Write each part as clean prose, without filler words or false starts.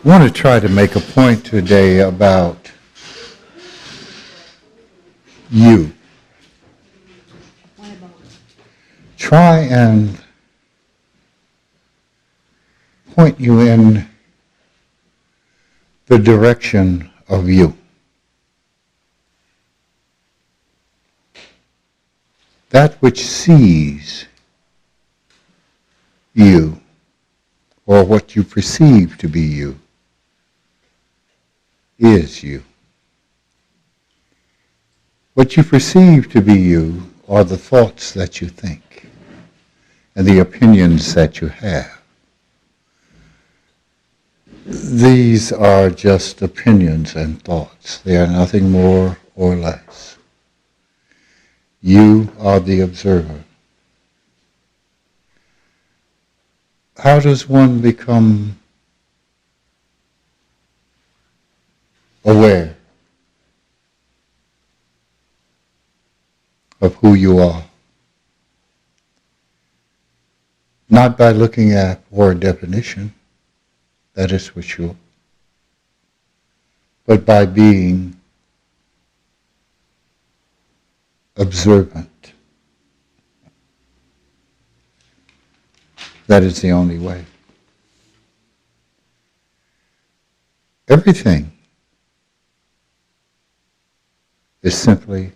I want to try to make a point today about you. Try and point you in the direction of you. That which sees you, or what you perceive to be you, is you. What you perceive to be you are the thoughts that you think and the opinions that you have. These are just opinions and thoughts. They are nothing more or less. You are the observer. How does one become aware of who you are? Not by looking at word definition, that is for sure, but by being observant. That is the only way. Everything is simply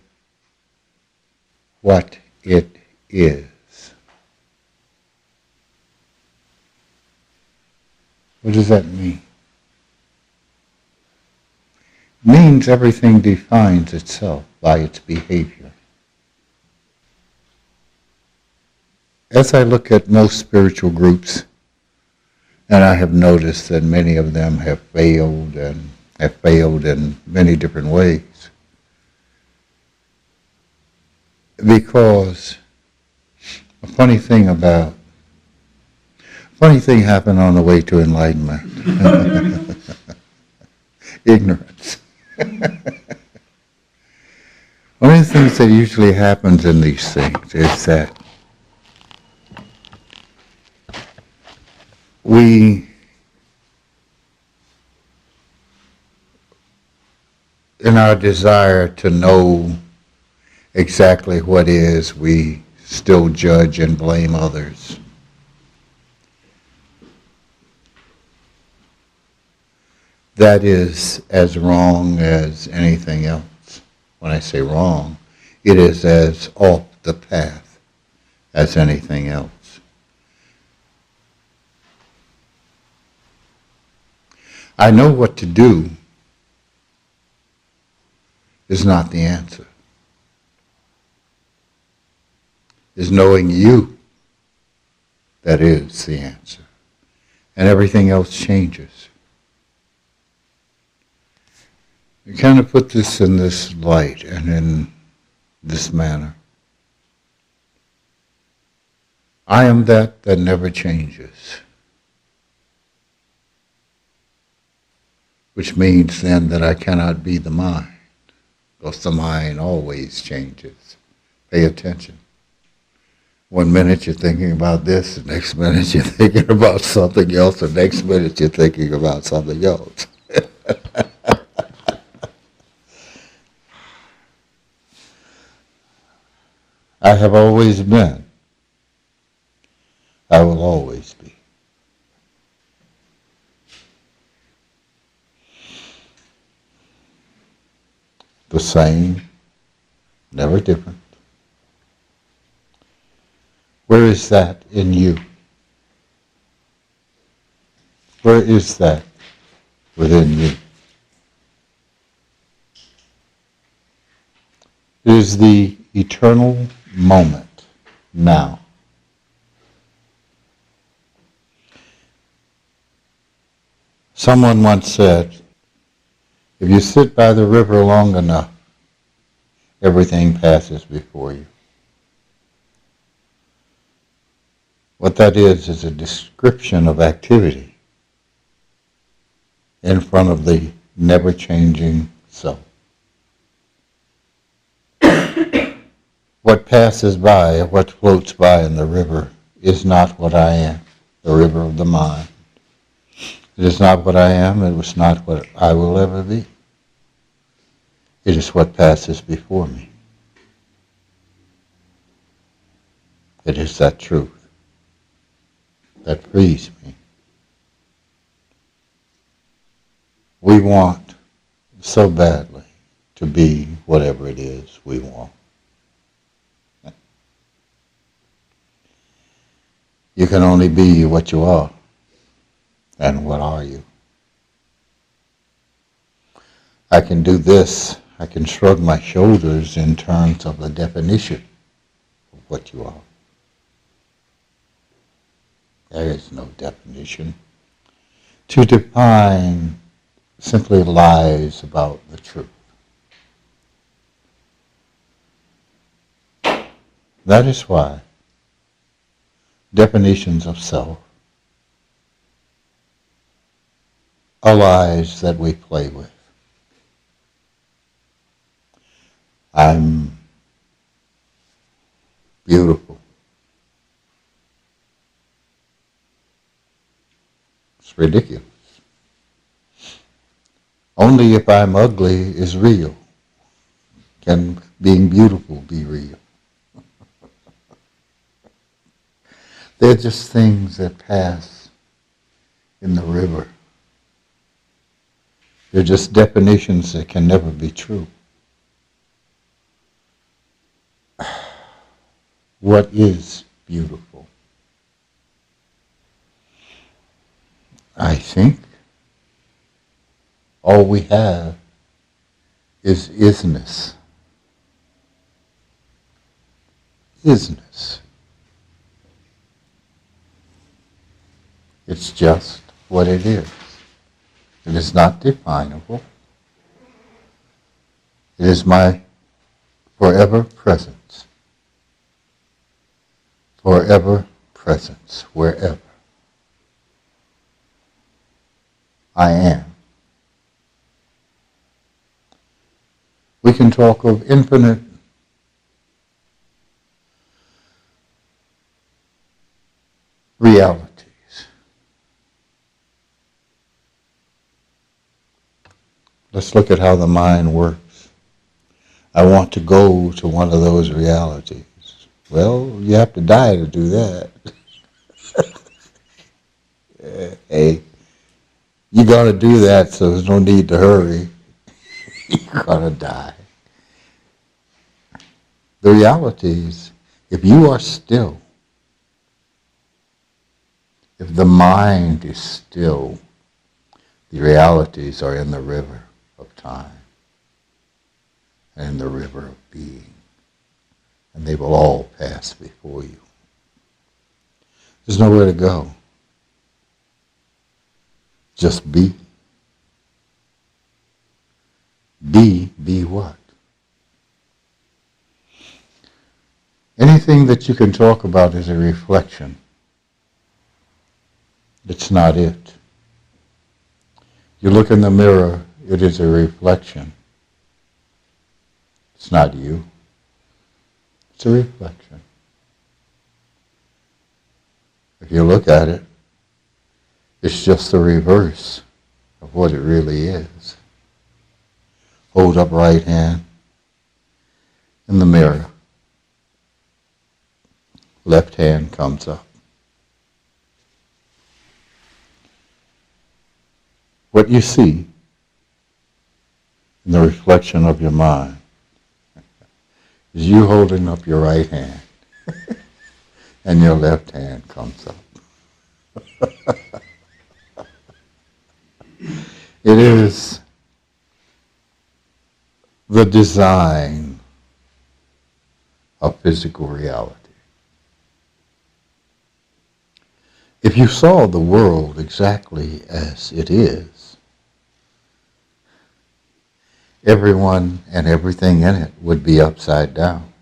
what it is. What does that mean? It means everything defines itself by its behavior. As I look at most spiritual groups, and I have noticed that many of them have failed and have failed in many different ways, because a funny thing happened on the way to enlightenment. Ignorance. One of the things that usually happens in these things is that we in our desire to know exactly what is, we still judge and blame others. That is as wrong as anything else. When I say wrong, it is as off the path as anything else. I know what to do is not the answer. It's knowing you that is the answer. And everything else changes. You kind of put this in this light and in this manner. I am that never changes. Which means then that I cannot be the mind, because the mind always changes. Pay attention. One minute you're thinking about this, the next minute you're thinking about something else, the next minute you're thinking about something else. I have always been. I will always be. The same, never different. Where is that in you? Where is that within you? It is the eternal moment now. Someone once said, if you sit by the river long enough, everything passes before you. What that is a description of activity in front of the never-changing self. What passes by, what floats by in the river is not what I am, the river of the mind. It is not what I am, it was not what I will ever be. It is what passes before me. It is that truth that frees me. We want so badly to be whatever it is we want. You can only be what you are. And what are you? I can do this. I can shrug my shoulders in terms of the definition of what you are. There is no definition. To define simply lies about the truth. That is why definitions of self are lies that we play with. I'm beautiful. It's ridiculous. Only if I'm ugly is real. Can being beautiful be real? They're just things that pass in the river. They're just definitions that can never be true. What is beautiful? I think all we have is isness. Isness. It's just what it is. It is not definable. It is my forever presence. Forever presence, wherever I am. We can talk of infinite realities. Let's look at how the mind works. I want to go to one of those realities. Well, you have to die to do that. Hey, you got to do that, so there's no need to hurry. You're going to die. The reality is, if you are still, if the mind is still, the realities are in the river of time and in the river of being. And they will all pass before you. There's nowhere to go. Just be. Be what? Anything that you can talk about is a reflection. It's not it. You look in the mirror, it is a reflection. It's not you. It's a reflection. If you look at it, it's just the reverse of what it really is. Hold up right hand in the mirror. Left hand comes up. What you see in the reflection of your mind is you holding up your right hand and your left hand comes up. It is the design of physical reality. If you saw the world exactly as it is, everyone and everything in it would be upside down.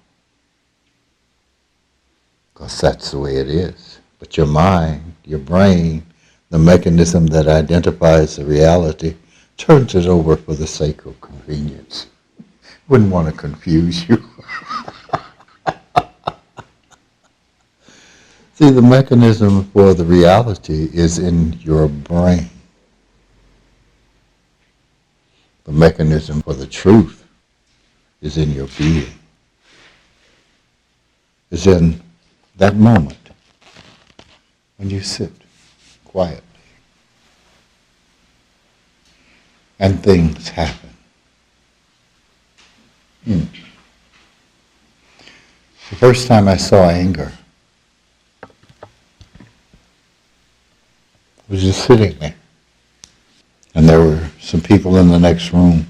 Because that's the way it is. But your mind, your brain, the mechanism that identifies the reality, turns it over for the sake of convenience. Wouldn't want to confuse you. See, the mechanism for the reality is in your brain. The mechanism for the truth is in your being. Is in that moment when you sit quietly and things happen. The first time I saw anger, I was just sitting there. And there were some people in the next room.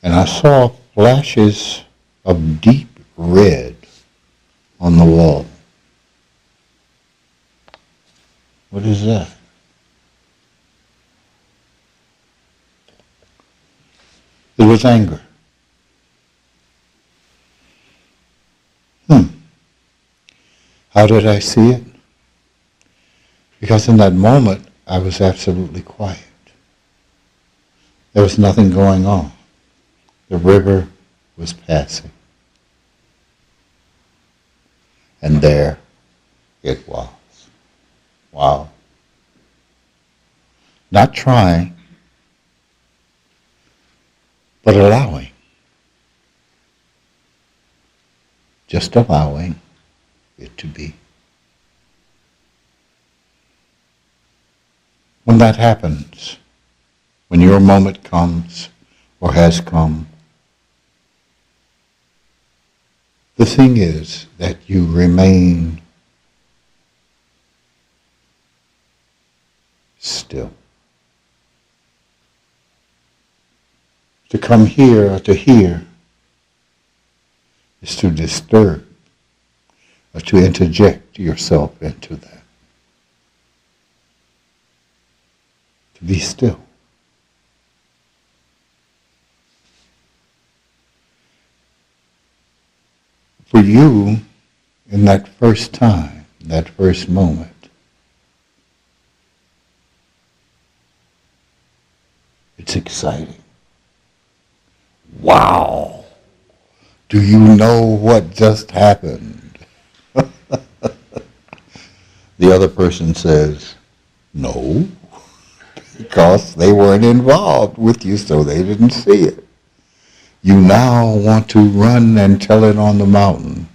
And I saw flashes of deep red on the wall. What is that? It was anger. How did I see it? Because in that moment, I was absolutely quiet. There was nothing going on. The river was passing. And there it was. Wow. Not trying, but allowing. Just allowing it to be. When that happens, when your moment comes or has come, the thing is that you remain still. To come here or to hear is to disturb or to interject yourself into that. To be still. For you, in that first time, that first moment, it's exciting. Wow! Do you know what just happened? The other person says, no, because they weren't involved with you, so they didn't see it. You now want to run and tell it on the mountain.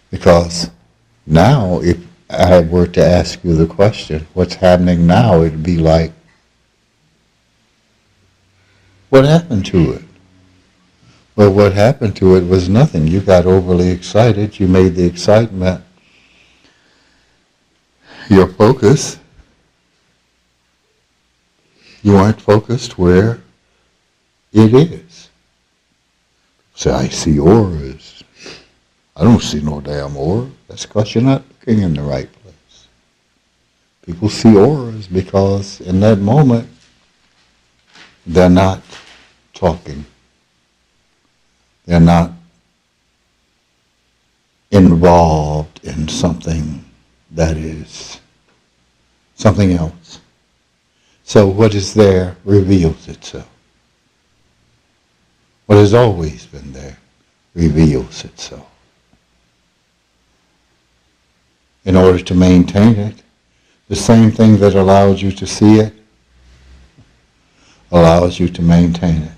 Because now, if I were to ask you the question, what's happening now, it'd be like, what happened to it? Well, what happened to it was nothing. You got overly excited. You made the excitement your focus. You aren't focused where it is. Say, I see auras. I don't see no damn aura. That's because you're not looking in the right place. People see auras because in that moment, they're not talking. They're not involved in something that is something else. So what is there reveals itself. What has always been there reveals itself. In order to maintain it, the same thing that allows you to see it allows you to maintain it.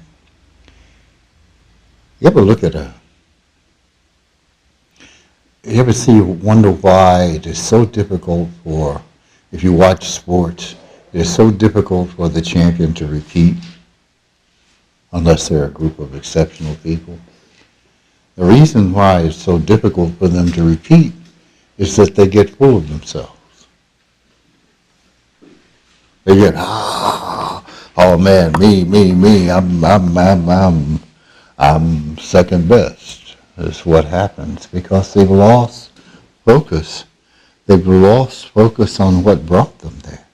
You ever look at you ever wonder why it is so difficult for, if you watch sports, it is so difficult for the champion to repeat unless they're a group of exceptional people? The reason why it's so difficult for them to repeat is that they get full of themselves. They get, oh man, me, I'm second best, is what happens, because they've lost focus. They've lost focus on what brought them there.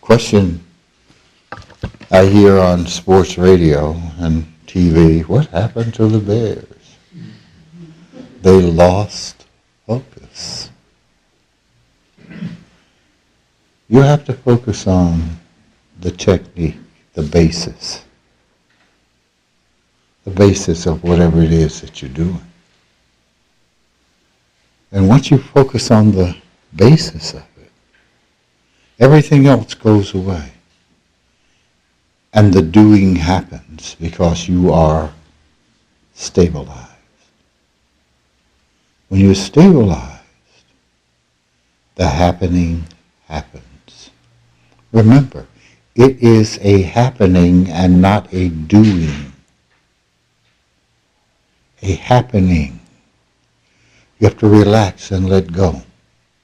Question I hear on sports radio and TV, what happened to the Bears? They lost focus. You have to focus on the technique, the basis of whatever it is that you're doing. And once you focus on the basis of it, everything else goes away. And the doing happens because you are stabilized. When you're stabilized, the happening happens. Remember, it is a happening and not a doing. A happening. You have to relax and let go.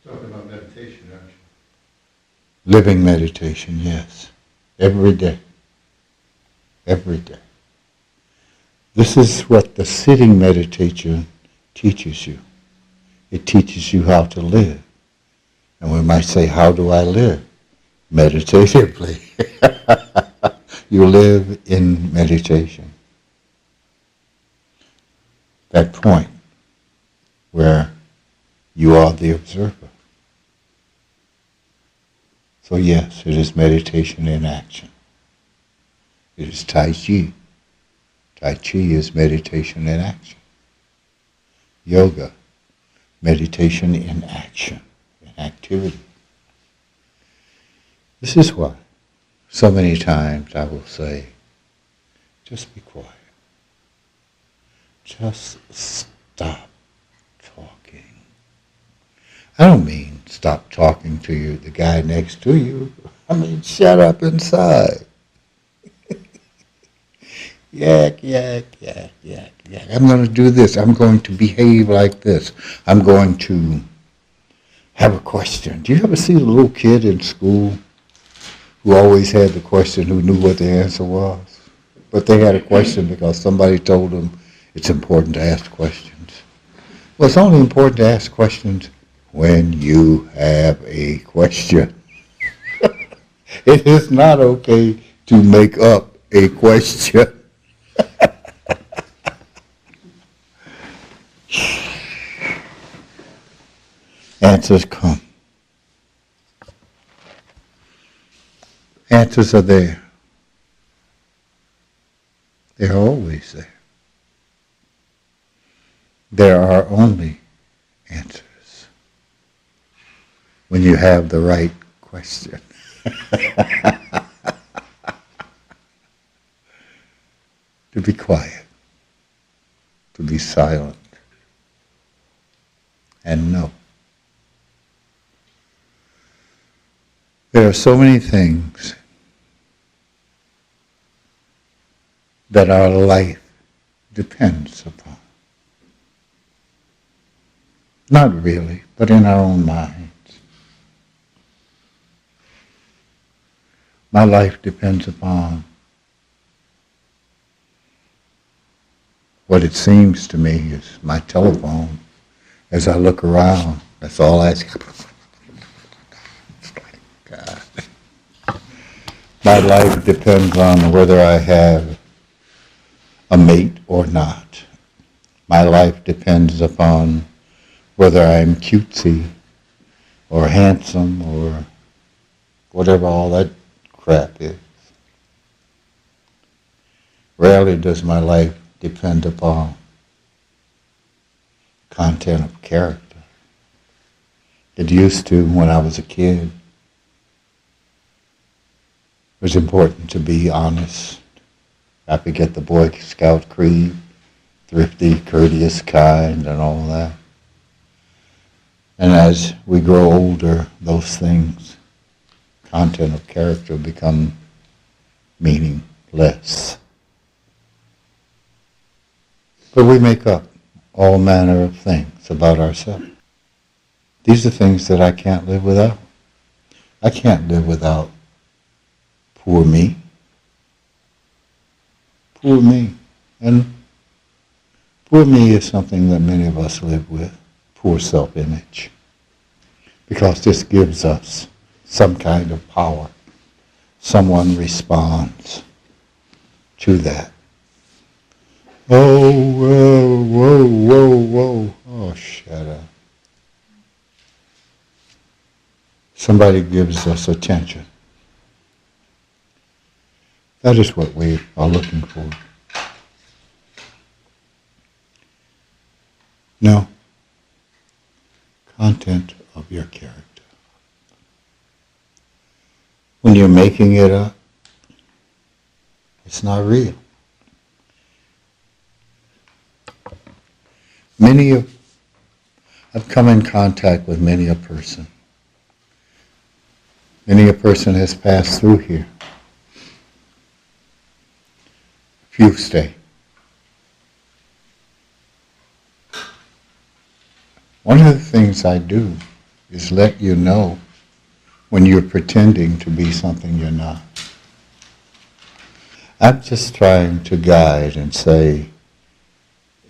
Talking about meditation, aren't you? Living meditation, yes. Every day. Every day. This is what the sitting meditation teaches you. It teaches you how to live. And we might say, how do I live? Meditatively. You live in meditation. That point where you are the observer. So yes, it is meditation in action. It is Tai Chi. Tai Chi is meditation in action. Yoga, meditation in action, in activity. This is why so many times I will say, just be quiet. Just stop talking. I don't mean stop talking to you, the guy next to you. I mean, shut up inside. Yak, yak, yak, yak, yak. I'm going to do this. I'm going to behave like this. I'm going to have a question. Do you ever see the little kid in school who always had the question, who knew what the answer was? But they had a question because somebody told them it's important to ask questions. Well, it's only important to ask questions when you have a question. It is not okay to make up a question. Answers come. Answers are there. They're always there. There are only answers when you have the right question. To be quiet, to be silent, and know. There are so many things that our life depends upon. Not really, but in our own minds. My life depends upon what it seems to me is my telephone. As I look around, that's all I see. God. My life depends on whether I have a mate or not. My life depends upon whether I'm cutesy or handsome or whatever all that crap is. Rarely does my life depend upon content of character. It used to when I was a kid. It was important to be honest. I forget the Boy Scout creed, thrifty, courteous, kind, and all that. And as we grow older, those things, content of character, become meaningless. But we make up all manner of things about ourselves. These are things that I can't live without. I can't live without poor me. Poor me. And poor me is something that many of us live with, poor self-image. Because this gives us some kind of power. Someone responds to that. Oh, whoa, whoa, whoa, whoa. Oh, shut up. Somebody gives us attention. That is what we are looking for. No. content of your character. When you're making it up, it's not real. I've come in contact with many a person. Many a person has passed through here. Few stay. One of the things I do is let you know when you're pretending to be something you're not. I'm just trying to guide and say,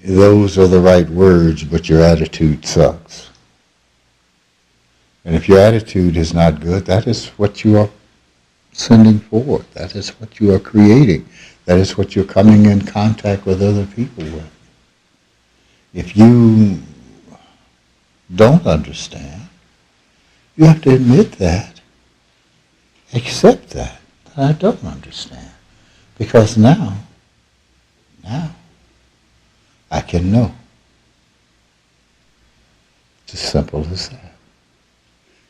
those are the right words, but your attitude sucks. And if your attitude is not good, that is what you are sending forward. That is what you are creating. That is what you're coming in contact with other people with. If you don't understand, you have to admit that. Accept that I don't understand. Because now, I can know. It's as simple as that.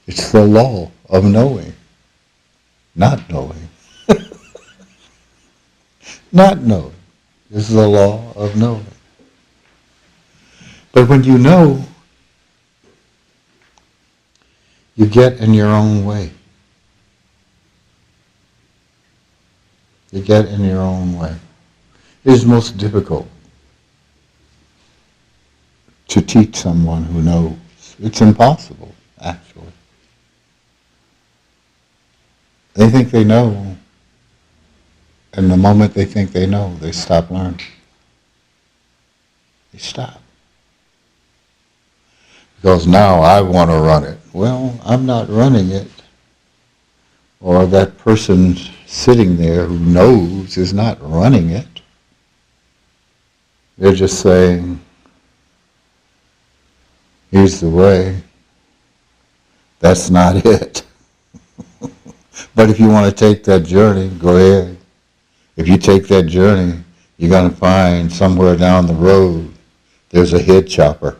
It's the law of knowing, not knowing. Not knowing is the law of knowing. But when you know, you get in your own way. You get in your own way. It is most difficult to teach someone who knows. It's impossible, actually. They think they know, and the moment they think they know, they stop learning. They stop. Because now I want to run it. Well, I'm not running it. Or that person sitting there who knows is not running it. They're just saying, here's the way. That's not it. But if you want to take that journey, go ahead. If you take that journey, you're going to find somewhere down the road there's a head chopper.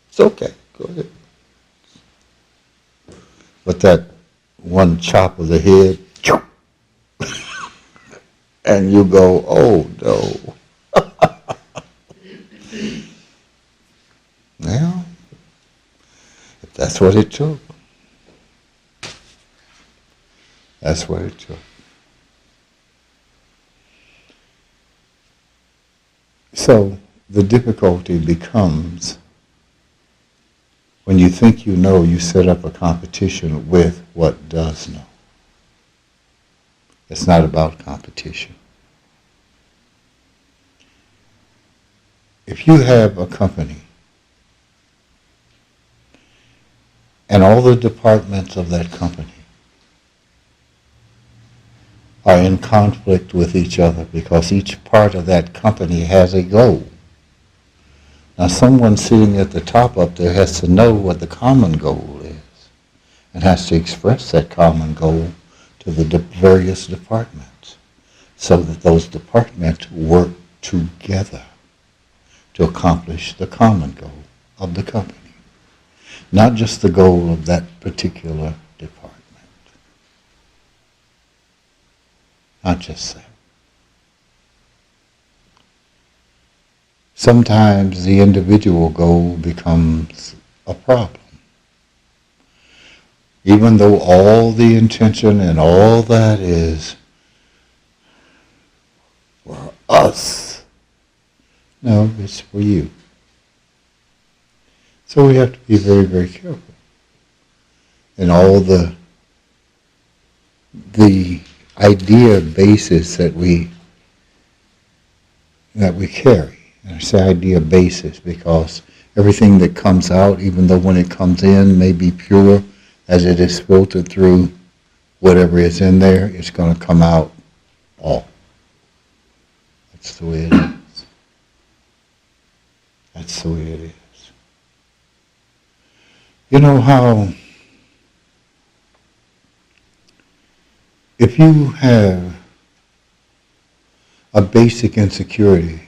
It's okay, go ahead. But that one chop of the head, and you go, oh no. Well, if that's what it took, that's what it took. So the difficulty becomes when you think you know, you set up a competition with what does know. It's not about competition. If you have a company and all the departments of that company are in conflict with each other because each part of that company has a goal. Now someone sitting at the top up there has to know what the common goal is and has to express that common goal to the various departments so that those departments work together to accomplish the common goal of the company, not just the goal of that particular department. Not just that. Sometimes the individual goal becomes a problem. Even though all the intention and all that is for us. No, it's for you. So we have to be very, very careful in all the idea basis that we carry. And I say idea basis because everything that comes out, even though when it comes in may be pure, as it is filtered through whatever is in there, it's going to come out all. That's the way it is. That's the way it is. You know how if you have a basic insecurity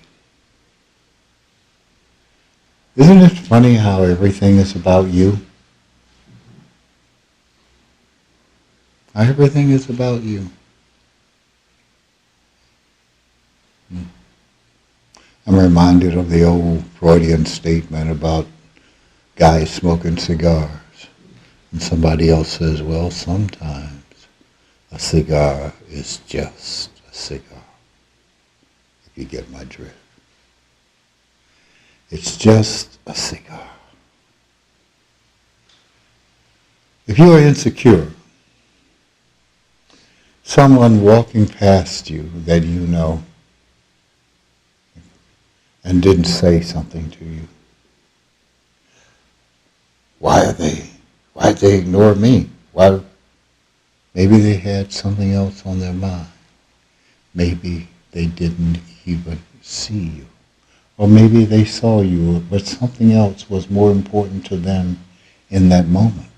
Isn't it funny how everything is about you? Everything is about you. I'm reminded of the old Freudian statement about guys smoking cigars. And somebody else says, well, sometimes a cigar is just a cigar. If you get my drift. It's just a cigar. If you are insecure, someone walking past you that you know and didn't say something to you, why did they ignore me? Why? Maybe they had something else on their mind. Maybe they didn't even see you. Or maybe they saw you, but something else was more important to them in that moment.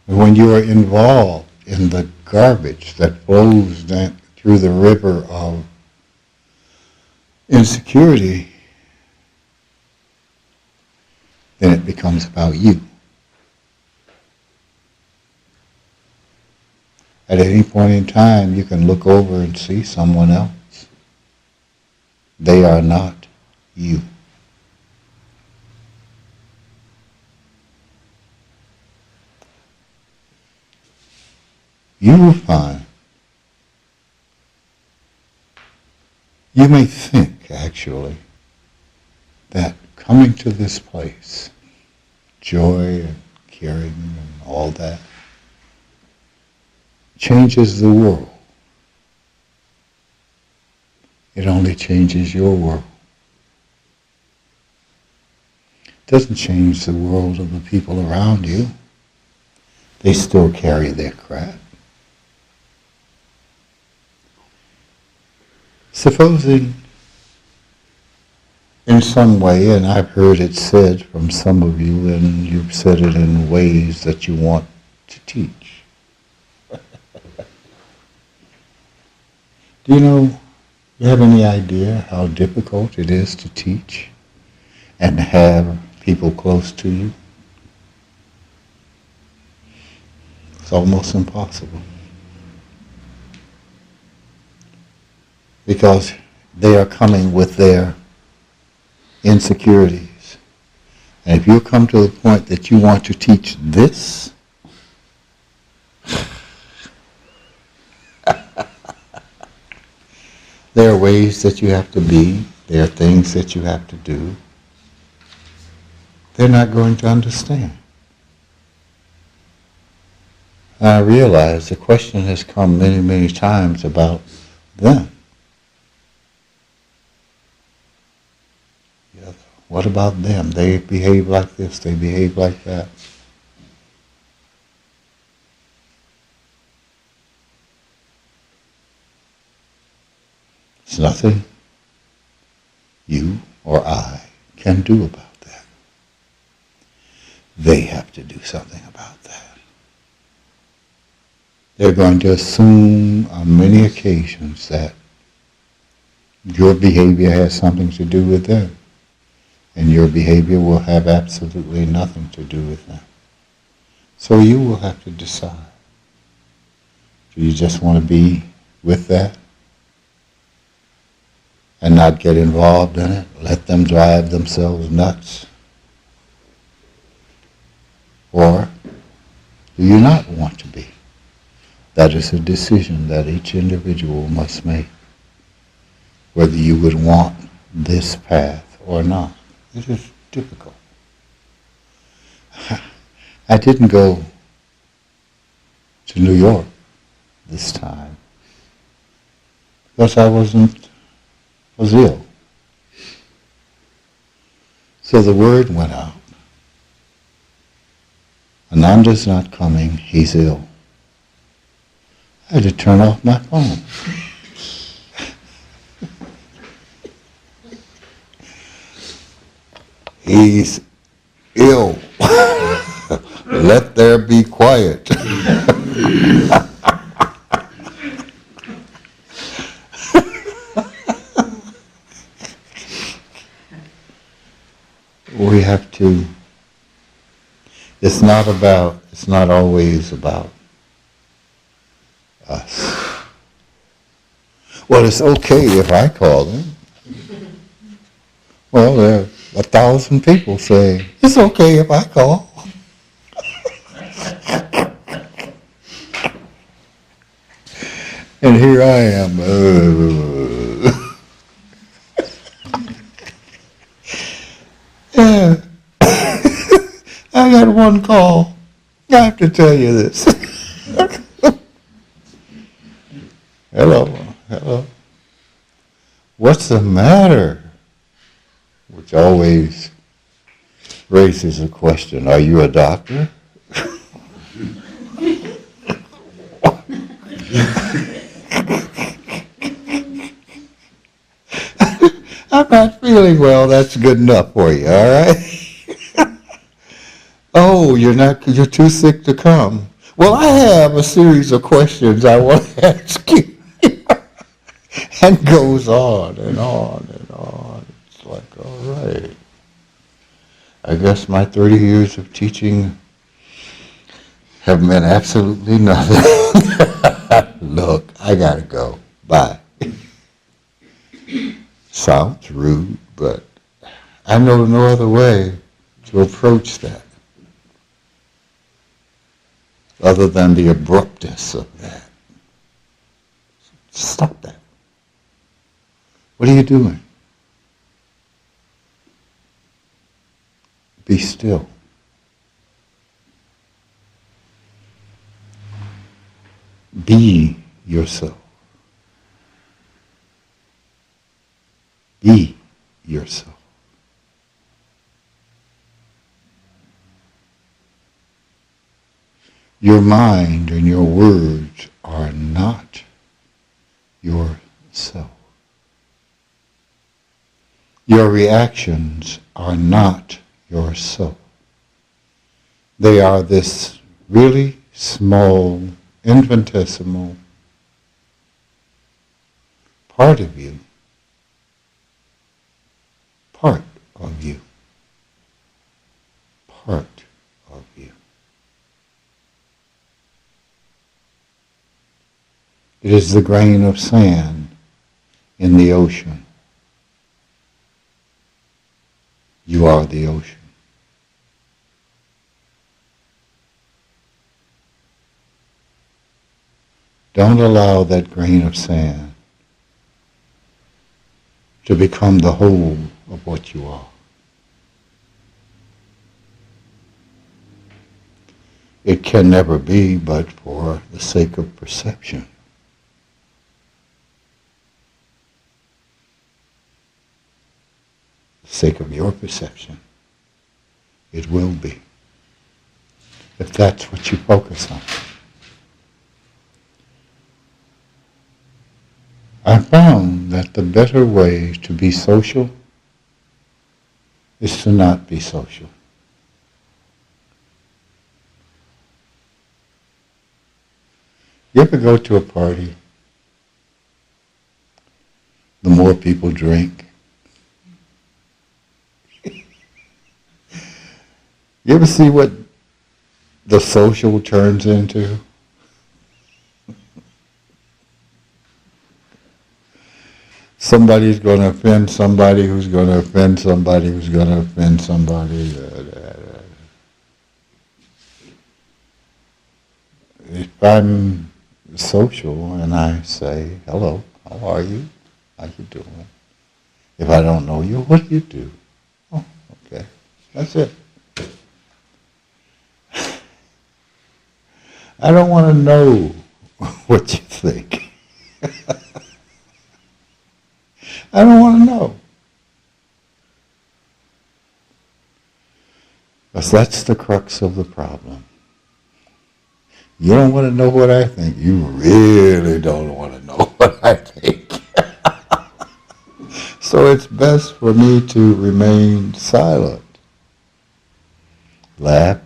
When you are involved in the garbage that flows through the river of insecurity, then it becomes about you. At any point in time, you can look over and see someone else. They are not you. You will find, you may think actually, that coming to this place, joy and caring and all that, changes the world. It only changes your world. It doesn't change the world of the people around you. They still carry their crap. Supposing in some way, and I've heard it said from some of you, and you've said it in ways that you want to teach. Do you have any idea how difficult it is to teach and have people close to you? It's almost impossible. Because they are coming with their insecurities. And if you come to the point that you want to teach this, there are ways that you have to be, there are things that you have to do. They're not going to understand. And I realize the question has come many, many times about them. What about them? They behave like this, they behave like that. It's nothing you or I can do about that. They have to do something about that. They're going to assume on many occasions that your behavior has something to do with them. And your behavior will have absolutely nothing to do with them. So you will have to decide. Do you just want to be with that and not get involved in it? Let them drive themselves nuts? Or do you not want to be? That is a decision that each individual must make, whether you would want this path or not. It is difficult. I didn't go to New York this time because I was ill. So the word went out. Ananda's not coming, he's ill. I had to turn off my phone. He's ill. Let there be quiet. have to, it's not always about us. Well, it's okay if I call them. Well, there are 1,000 people saying, it's okay if I call. And here I am. Yeah. I got one call. I have to tell you this. Hello. What's the matter? Which always raises a question. Are you a doctor? I'm not feeling well. That's good enough for you, all right? Oh, you're too sick to come. Well, I have a series of questions I want to ask you. And goes on and on and on. It's like, all right. I guess my 30 years of teaching have meant absolutely nothing. Look, I gotta go. Bye. Sounds rude, but I know no other way to approach that other than the abruptness of that. Stop that. What are you doing? Be still. Be yourself. Be yourself. Your mind and your words are not yourself. Your reactions are not yourself. They are this really small, infinitesimal part of you. Part of you. Part of you. It is the grain of sand in the ocean. You are the ocean. Don't allow that grain of sand to become the whole of what you are. It can never be but for the sake of perception. For the sake of your perception, it will be, if that's what you focus on. I found that the better way to be social is to not be social. You ever go to a party? The more people drink. You ever see what the social turns into? Somebody's going to offend somebody who's going to offend somebody who's going to offend somebody. If I'm social and I say, hello, how are you? How you doing? If I don't know you, what do you do? Oh, okay. That's it. I don't want to know what you think. I don't want to know. Because that's the crux of the problem. You don't want to know what I think. You really don't want to know what I think. So it's best for me to remain silent. Laugh, a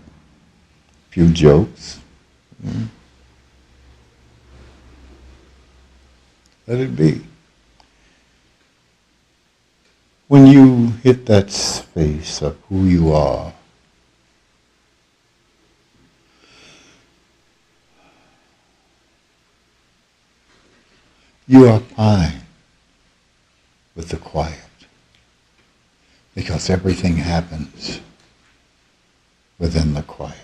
few jokes. Let it be. When you hit that space of who you are, you are fine with the quiet, because everything happens within the quiet.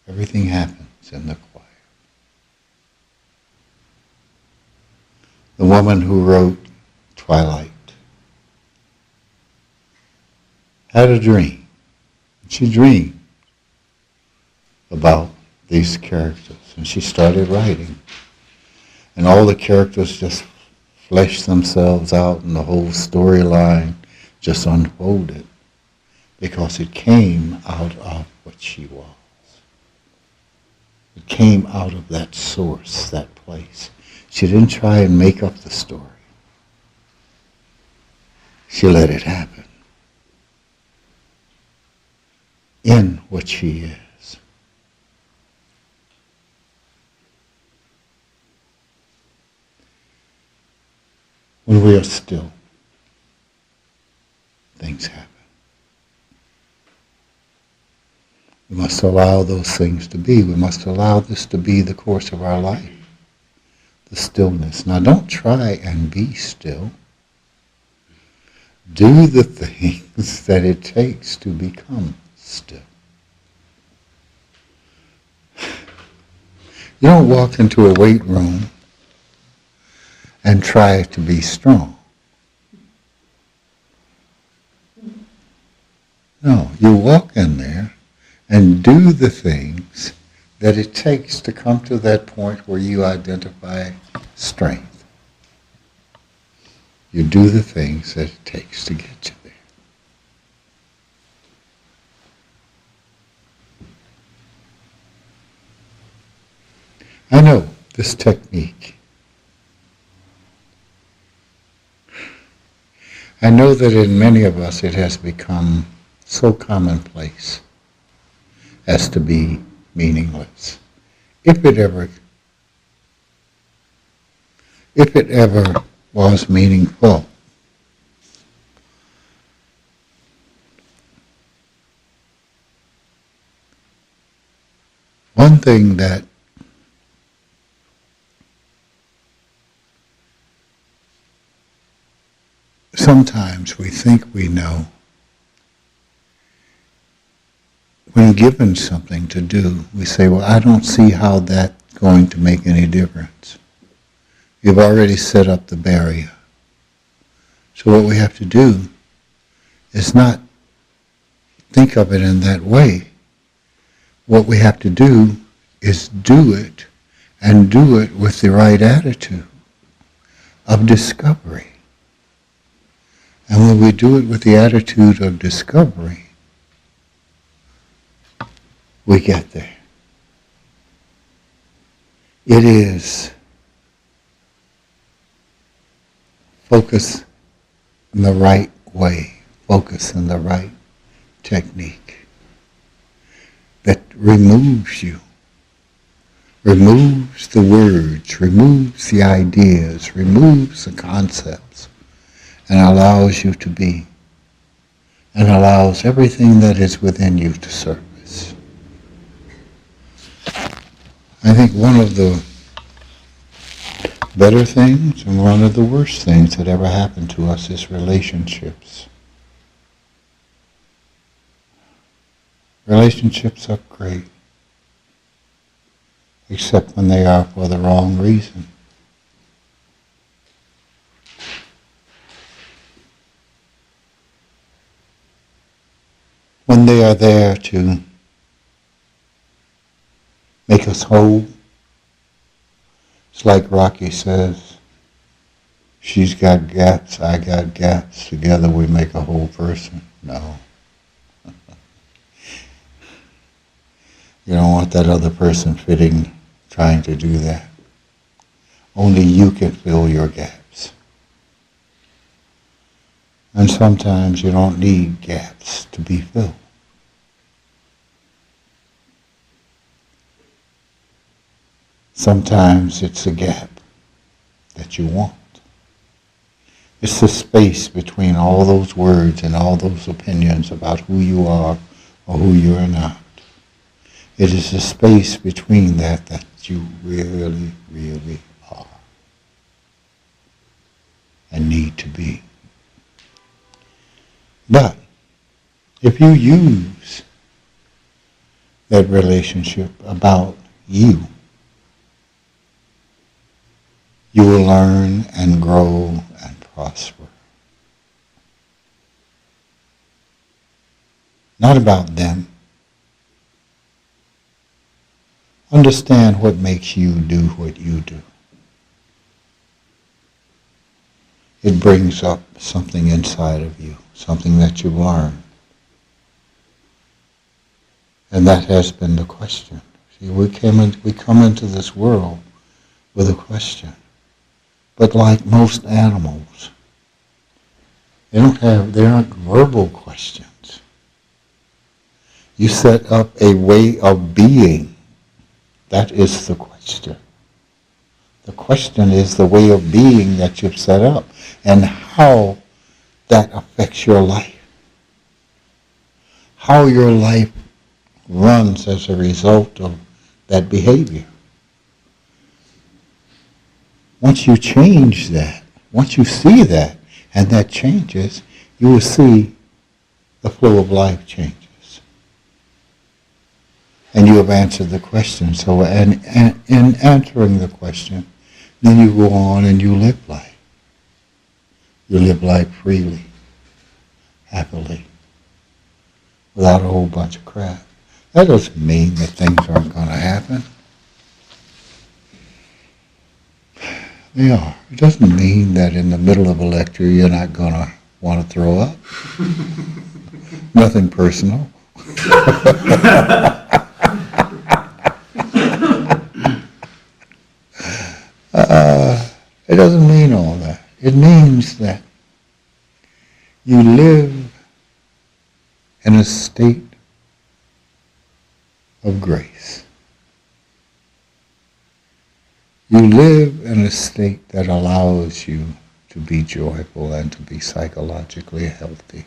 Everything happens in the quiet. The woman who wrote Twilight had a dream. She dreamed about these characters, and she started writing. And all the characters just fleshed themselves out, and the whole storyline just unfolded, because it came out of what she was. It came out of that source, that place. She didn't try and make up the story. She let it happen in what she is. When we are still, things happen. We must allow those things to be. We must allow this to be the course of our life. The stillness. Now don't try and be still. Do the things that it takes to become still. You don't walk into a weight room and try to be strong. No, you walk in there and do the things that it takes to come to that point where you identify strength. You do the things that it takes to get you there. I know this technique. I know that in many of us it has become so commonplace as to be meaningless. If it ever was meaningful. One thing that sometimes we think we know, when given something to do, we say, well, I don't see how that's going to make any difference. You've already set up the barrier. So what we have to do is not think of it in that way. What we have to do is do it, and do it with the right attitude of discovery. And when we do it with the attitude of discovery, we get there. It is focus in the right way, focus in the right technique that removes you, removes the words, removes the ideas, removes the concepts, and allows you to be, and allows everything that is within you to surface. I think one of the better things and one of the worst things that ever happened to us is relationships. Relationships are great, except when they are for the wrong reason. When they are there to make us whole, it's like Rocky says, she's got gaps, I got gaps, together we make a whole person. No. You don't want that other person trying to do that. Only you can fill your gaps. And sometimes you don't need gaps to be filled. Sometimes it's a gap that you want. It's the space between all those words and all those opinions about who you are or who you are not. It is the space between that you really, really are and need to be. But if you use that relationship about you, you will learn and grow and prosper. Not about them. Understand what makes you do what you do. It brings up something inside of you, something that you've learned. And that has been the question. See, we come into this world with a question. But like most animals, they aren't verbal questions. You set up a way of being. That is the question. The question is the way of being that you've set up and how that affects your life. How your life runs as a result of that behavior. Once you change that, once you see that, and that changes, you will see the flow of life changes. And you have answered the question. So in answering the question, then you go on and you live life. You live life freely, happily, without a whole bunch of crap. That doesn't mean that things aren't going to happen. They are. It doesn't mean that in the middle of a lecture you're not going to want to throw up. Nothing personal. It doesn't mean all that. It means that you live in a state of grace. You live in a state that allows you to be joyful and to be psychologically healthy.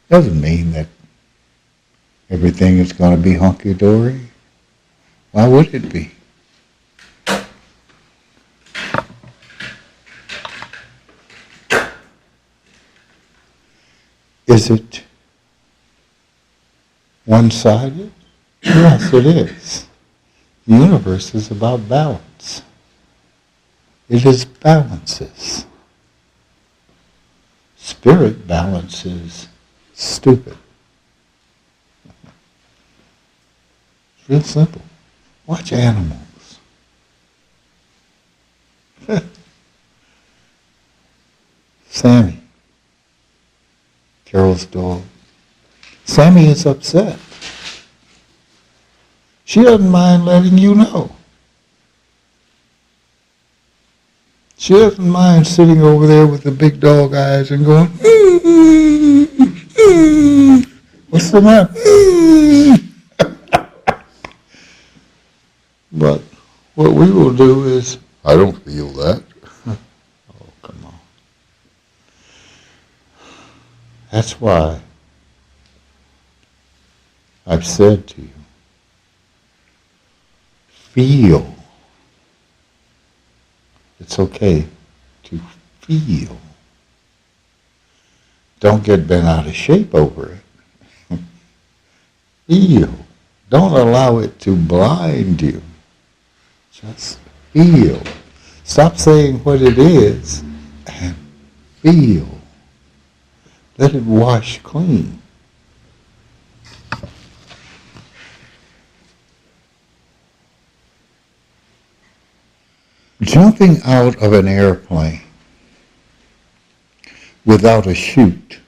Doesn't mean that everything is going to be hunky-dory. Why would it be? Is it one-sided? Yes, it is. The universe is about balance. It is balances. Spirit balances stupid. It's real simple. Watch animals. Sammy, Carol's dog. Sammy is upset. She doesn't mind letting you know. She doesn't mind sitting over there with the big dog eyes and going, what's the matter? But what we will do is, I don't feel that. Oh, come on. That's why I've said to you, feel. It's okay to feel. Don't get bent out of shape over it. Feel. Don't allow it to blind you. Just feel. Stop saying what it is and feel. Let it wash clean. Jumping out of an airplane without a chute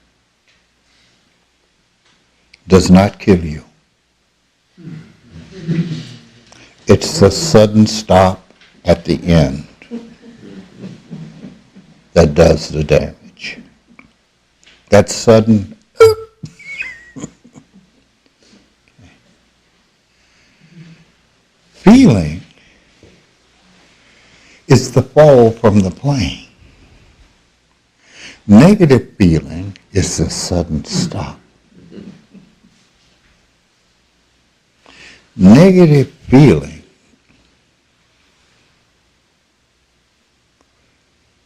does not kill you. It's the sudden stop at the end that does the damage. That sudden feeling is the fall from the plane. Negative feeling is a sudden stop. Negative feeling,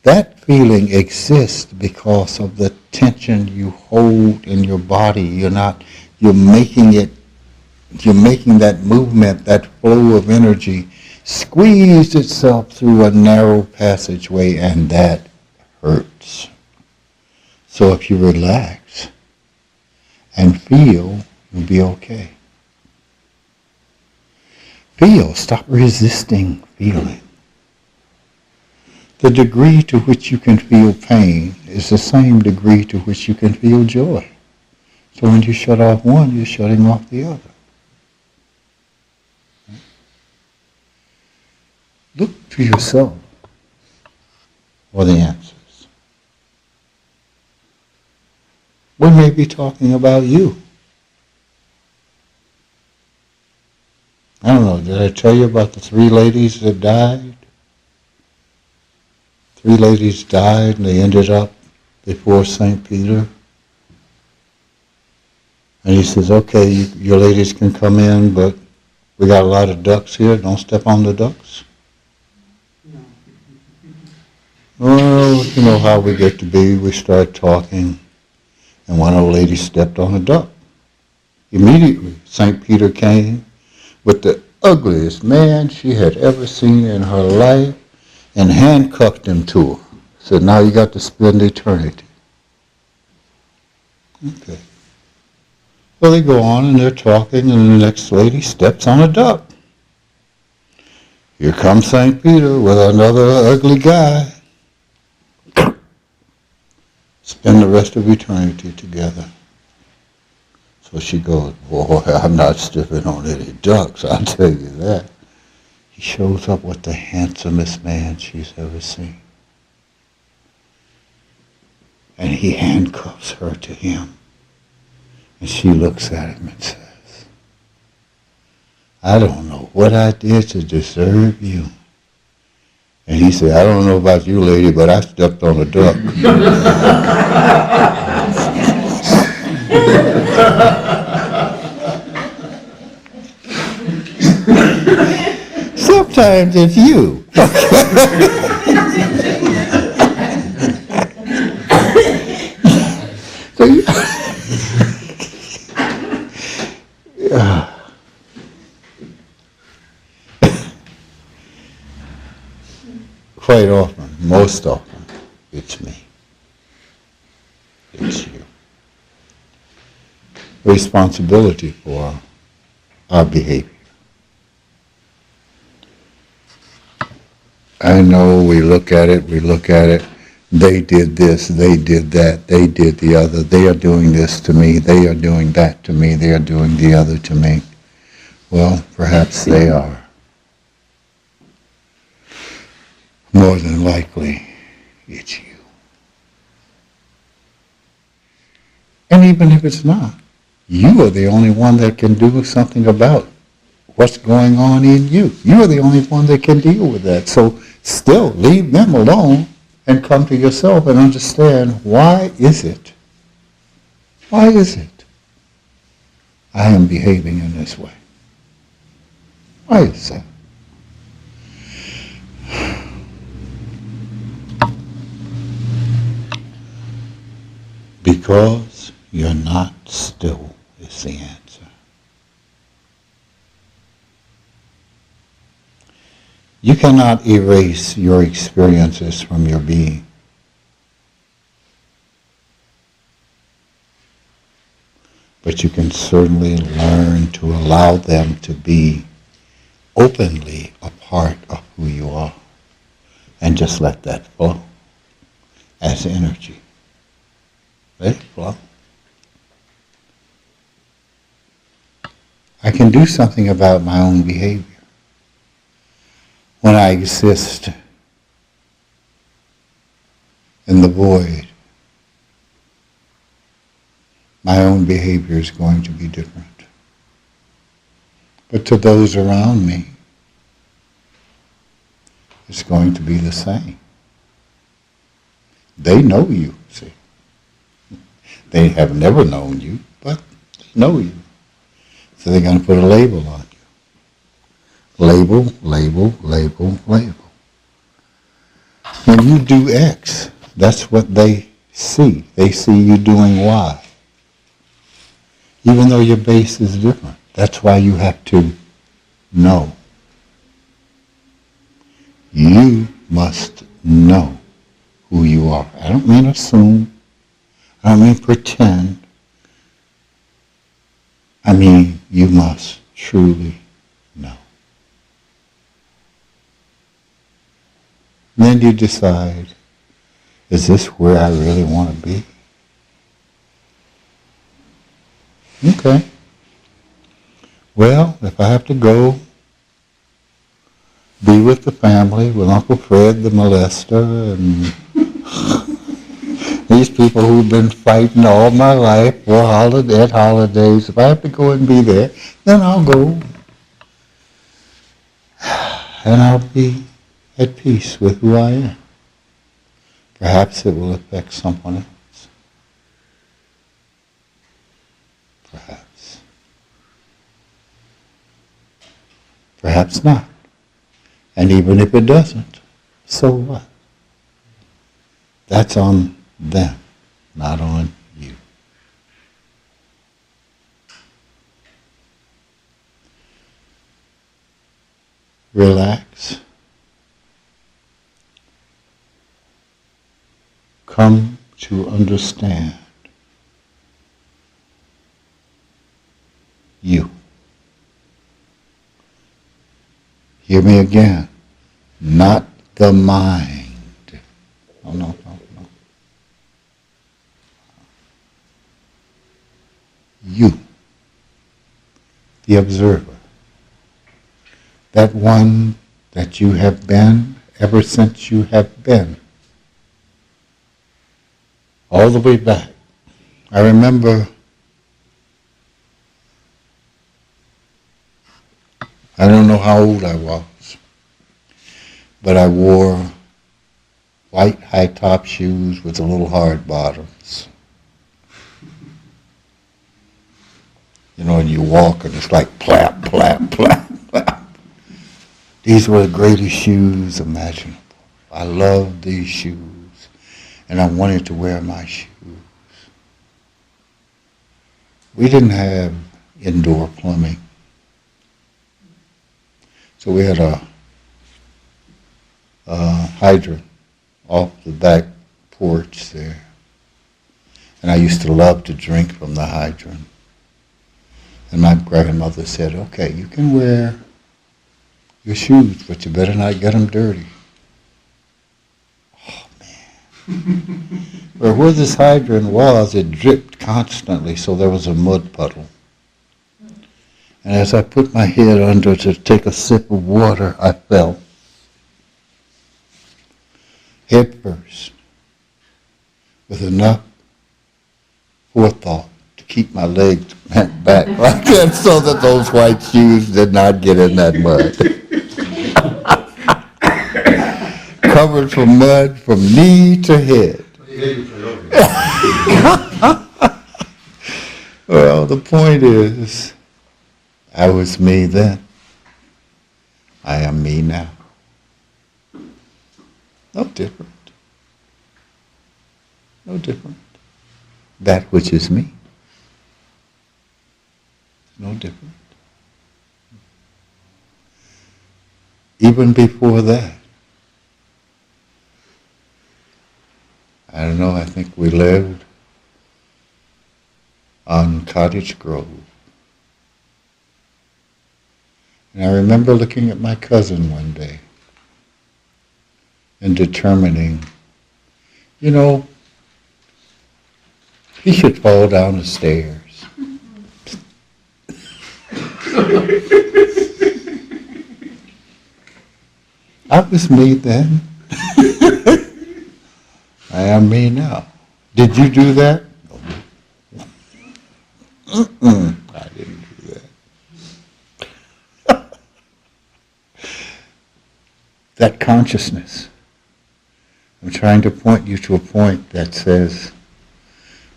that feeling exists because of the tension you hold in your body. You're making that movement, that flow of energy squeeze itself through a narrow passageway, and that hurts. So if you relax and feel, you'll be okay. Feel, stop resisting feeling. The degree to which you can feel pain is the same degree to which you can feel joy. So when you shut off one, you're shutting off the other. Look to yourself for the answers. We may be talking about you. I don't know, did I tell you about the 3 ladies that died? 3 ladies died and they ended up before St. Peter. And he says, okay, your ladies can come in, but we got a lot of ducks here, don't step on the ducks. Well, you know how we get to be, we start talking, and one old lady stepped on a duck. Immediately, St. Peter came with the ugliest man she had ever seen in her life and handcuffed him to her. Said, now you got to spend eternity. Okay. Well, they go on and they're talking, and the next lady steps on a duck. Here comes St. Peter with another ugly guy. Spend the rest of eternity together. So she goes, boy, I'm not stepping on any ducks, I'll tell you that. He shows up with the handsomest man she's ever seen. And he handcuffs her to him. And she looks at him and says, I don't know what I did to deserve you. And he said, I don't know about you, lady, but I stepped on a duck. Sometimes it's you. So you quite often, most often, it's me. It's you. Responsibility for our behavior. I know we look at it, they did this, they did that, they did the other, they are doing this to me, they are doing that to me, they are doing the other to me. Well, perhaps they are. More than likely, it's you. And even if it's not, you are the only one that can do something about what's going on in you. You are the only one that can deal with that. So still, leave them alone and come to yourself and understand, why is it I am behaving in this way? Why is that? Because you're not still is the answer. You cannot erase your experiences from your being. But you can certainly learn to allow them to be openly a part of who you are. And just let that flow as energy. Let it flow. I can do something about my own behavior. When I exist in the void, my own behavior is going to be different. But to those around me, is going to be the same. They know you, see. They have never known you, but they know you. So they're going to put a label on you. Label, label, label, label. When you do X, that's what they see. They see you doing Y. Even though your base is different. That's why you have to know. You must know who you are. I don't mean assume. I don't mean pretend. I mean you must truly know. And then you decide, is this where I really want to be? Okay. Well, if I have to go be with the family, with Uncle Fred the molester, and these people who've been fighting all my life for at holidays, if I have to go and be there, then I'll go. And I'll be at peace with who I am. Perhaps it will affect someone else. Perhaps. Perhaps not. And even if it doesn't, so what? That's on them, not on you. Relax. Come to understand you. Hear me again. Not the mind. No. You. The observer. That one that you have been ever since you have been. All the way back. I remember I don't know how old I was, but I wore white high-top shoes with the little hard bottoms. You know, and you walk and it's like plap, plap, plap, plap. These were the greatest shoes imaginable. I loved these shoes, and I wanted to wear my shoes. We didn't have indoor plumbing. So we had a hydrant off the back porch there. And I used to love to drink from the hydrant. And my grandmother said, okay, you can wear your shoes, but you better not get them dirty. Oh, man. But where this hydrant was, it dripped constantly, so there was a mud puddle. And as I put my head under to take a sip of water, I fell. Head first, with enough forethought to keep my legs bent back like that so that those white shoes did not get in that mud. Covered from mud from knee to head. Well, the point is, I was me then. I am me now. No different. No different. That which is me. No different. Even before that, I don't know, I think we lived on Cottage Grove. And I remember looking at my cousin one day and determining, you know, he should fall down the stairs. I was me then. I am me now. Did you do that? I didn't do that. that consciousness. I'm trying to point you to a point that says,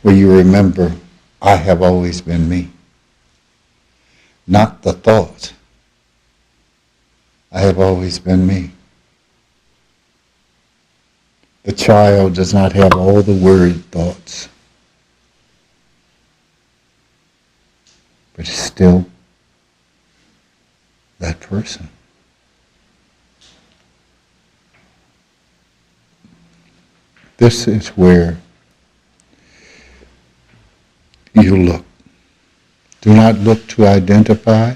where you remember, I have always been me. Not the thought. I have always been me. The child does not have all the worried thoughts, but is still that person. This is where you look. Do not look to identify,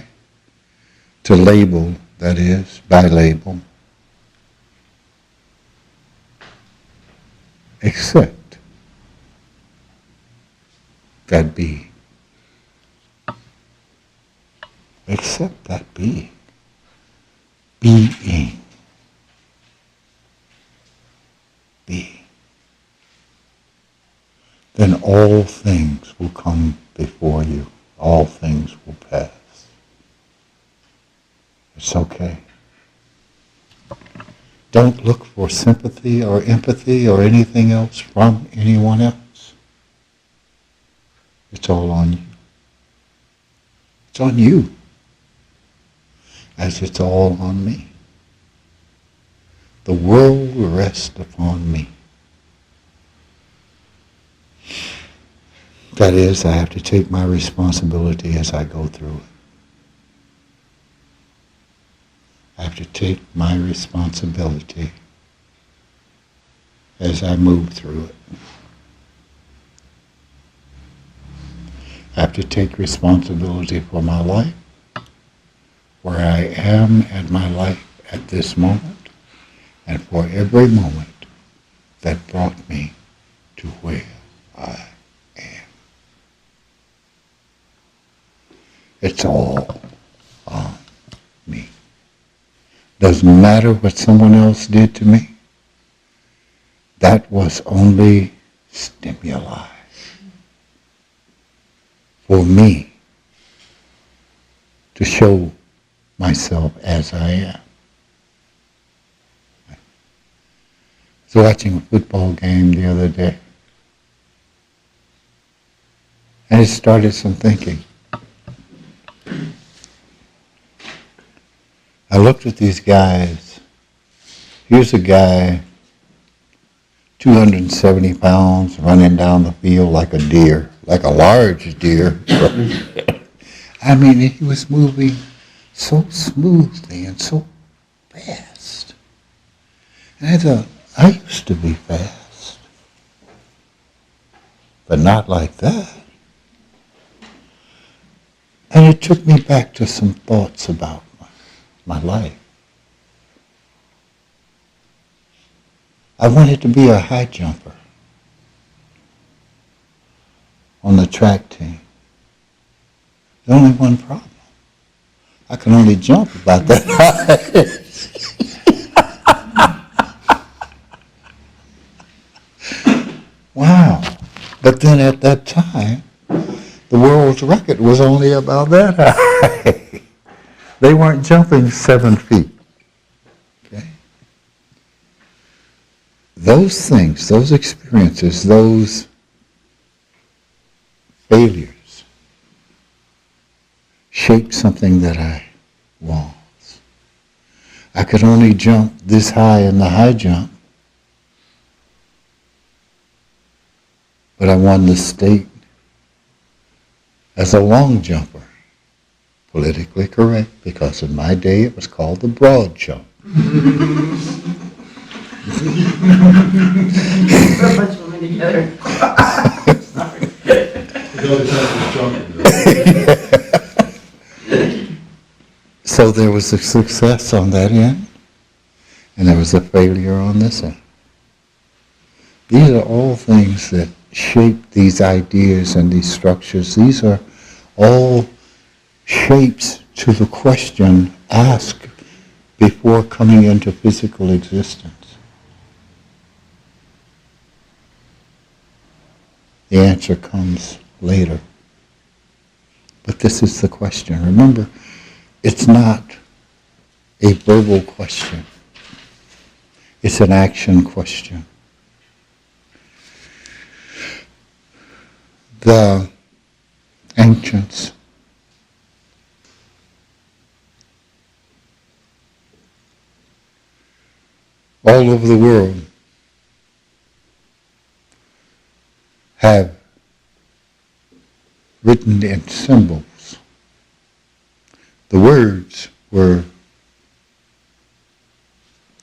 to label, that is, by label. Accept that being. Accept that being. Being. Being. Then all things will come before you. All things will pass. It's okay. Don't look for sympathy or empathy or anything else from anyone else. It's all on you. It's on you, as it's all on me. The world will rest upon me. That is, I have to take my responsibility as I go through it. I have to take my responsibility as I move through it. I have to take responsibility for my life, where I am at my life at this moment, and for every moment that brought me to where I am. It's all on me. Doesn't matter what someone else did to me. That was only stimuli for me to show myself as I am. I was watching a football game the other day, and it started some thinking. I looked at these guys. Here's a guy, 270 pounds, running down the field like a deer, like a large deer. I mean, he was moving so smoothly and so fast. And I thought, I used to be fast, but not like that. And it took me back to some thoughts about my life. I wanted to be a high jumper on the track team. The only one problem, I can only jump about that high. Wow. But then at that time, the world's record was only about that high. They weren't jumping 7 feet. Okay? Those things, those experiences, those failures shaped something that I was. I could only jump this high in the high jump, but I won the state as a long jumper. Politically correct, because in my day it was called the broad jump. So much women together. Sorry. The other time was jumping. So there was a success on that end, and there was a failure on this end. These are all things that shape these ideas and these structures. These are all shapes to the question asked before coming into physical existence. The answer comes later. But this is the question. Remember, it's not a verbal question. It's an action question. The ancients all over the world have written in symbols. The words were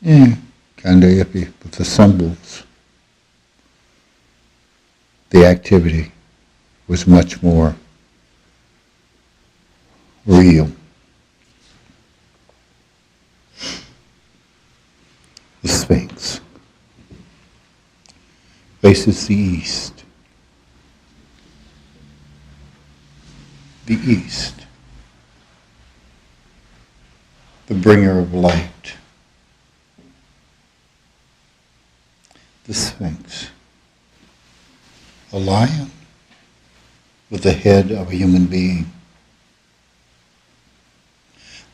kind of iffy, but the symbols, the activity was much more real. The Sphinx faces the east. The east, the bringer of light. The Sphinx, a lion with the head of a human being.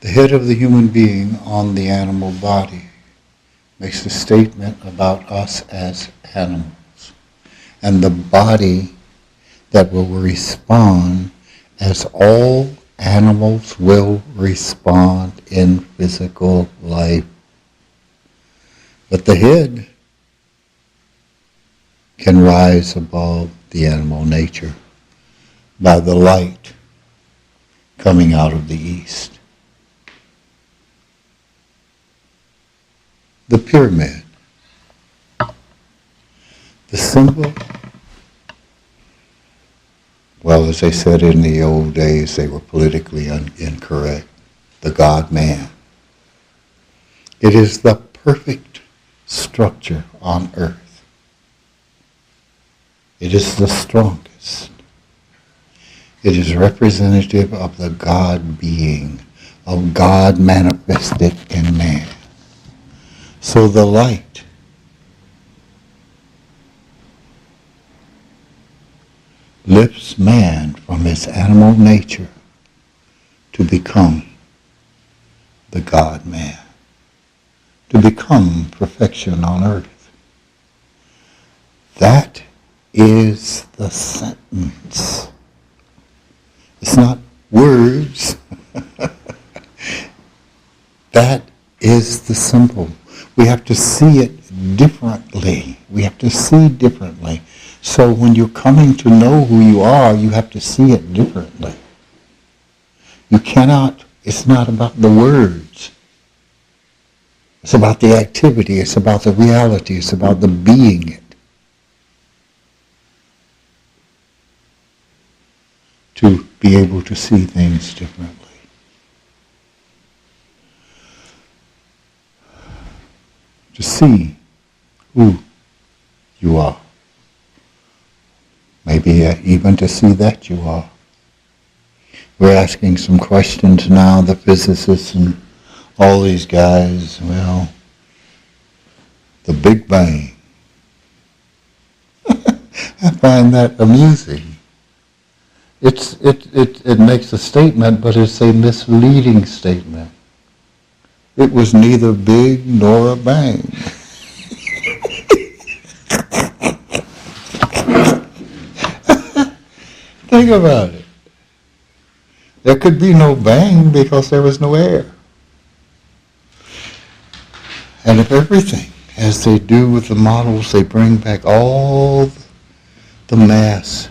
The head of the human being on the animal body makes a statement about us as animals, and the body that will respond as all animals will respond in physical life. But the head can rise above the animal nature by the light coming out of the east. The pyramid, the symbol, well, as they said in the old days, they were politically incorrect, the God-man. It is the perfect structure on earth. It is the strongest. It is representative of the God being, of God manifested in man. So the light lifts man from his animal nature to become the God-man, to become perfection on earth. That is the sentence. It's not words. That is the symbol. We have to see it differently. We have to see differently. So when you're coming to know who you are, you have to see it differently. You cannot, it's not about the words. It's about the activity. It's about the reality. It's about the being it. To be able to see things differently. To see who you are. Maybe even to see that you are. We're asking some questions now, the physicists and all these guys, well, the Big Bang. I find that amusing. It makes a statement, but it's a misleading statement. It was neither big nor a bang. Think about it. There could be no bang because there was no air. And if everything, as they do with the models, they bring back all the mass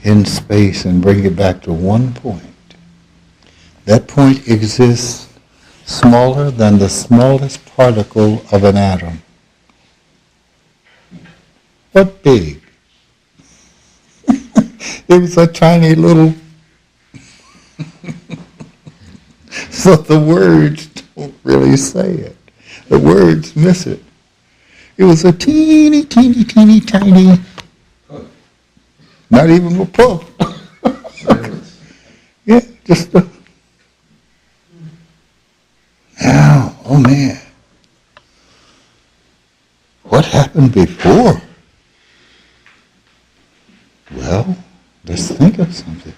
in space and bring it back to one point. That point exists smaller than the smallest particle of an atom. What big? It was a tiny little... So the words don't really say it. The words miss it. It was a teeny, teeny, teeny, tiny... Not even a puff. Yeah, just a... Now, oh man. What happened before? Well, let's think of something.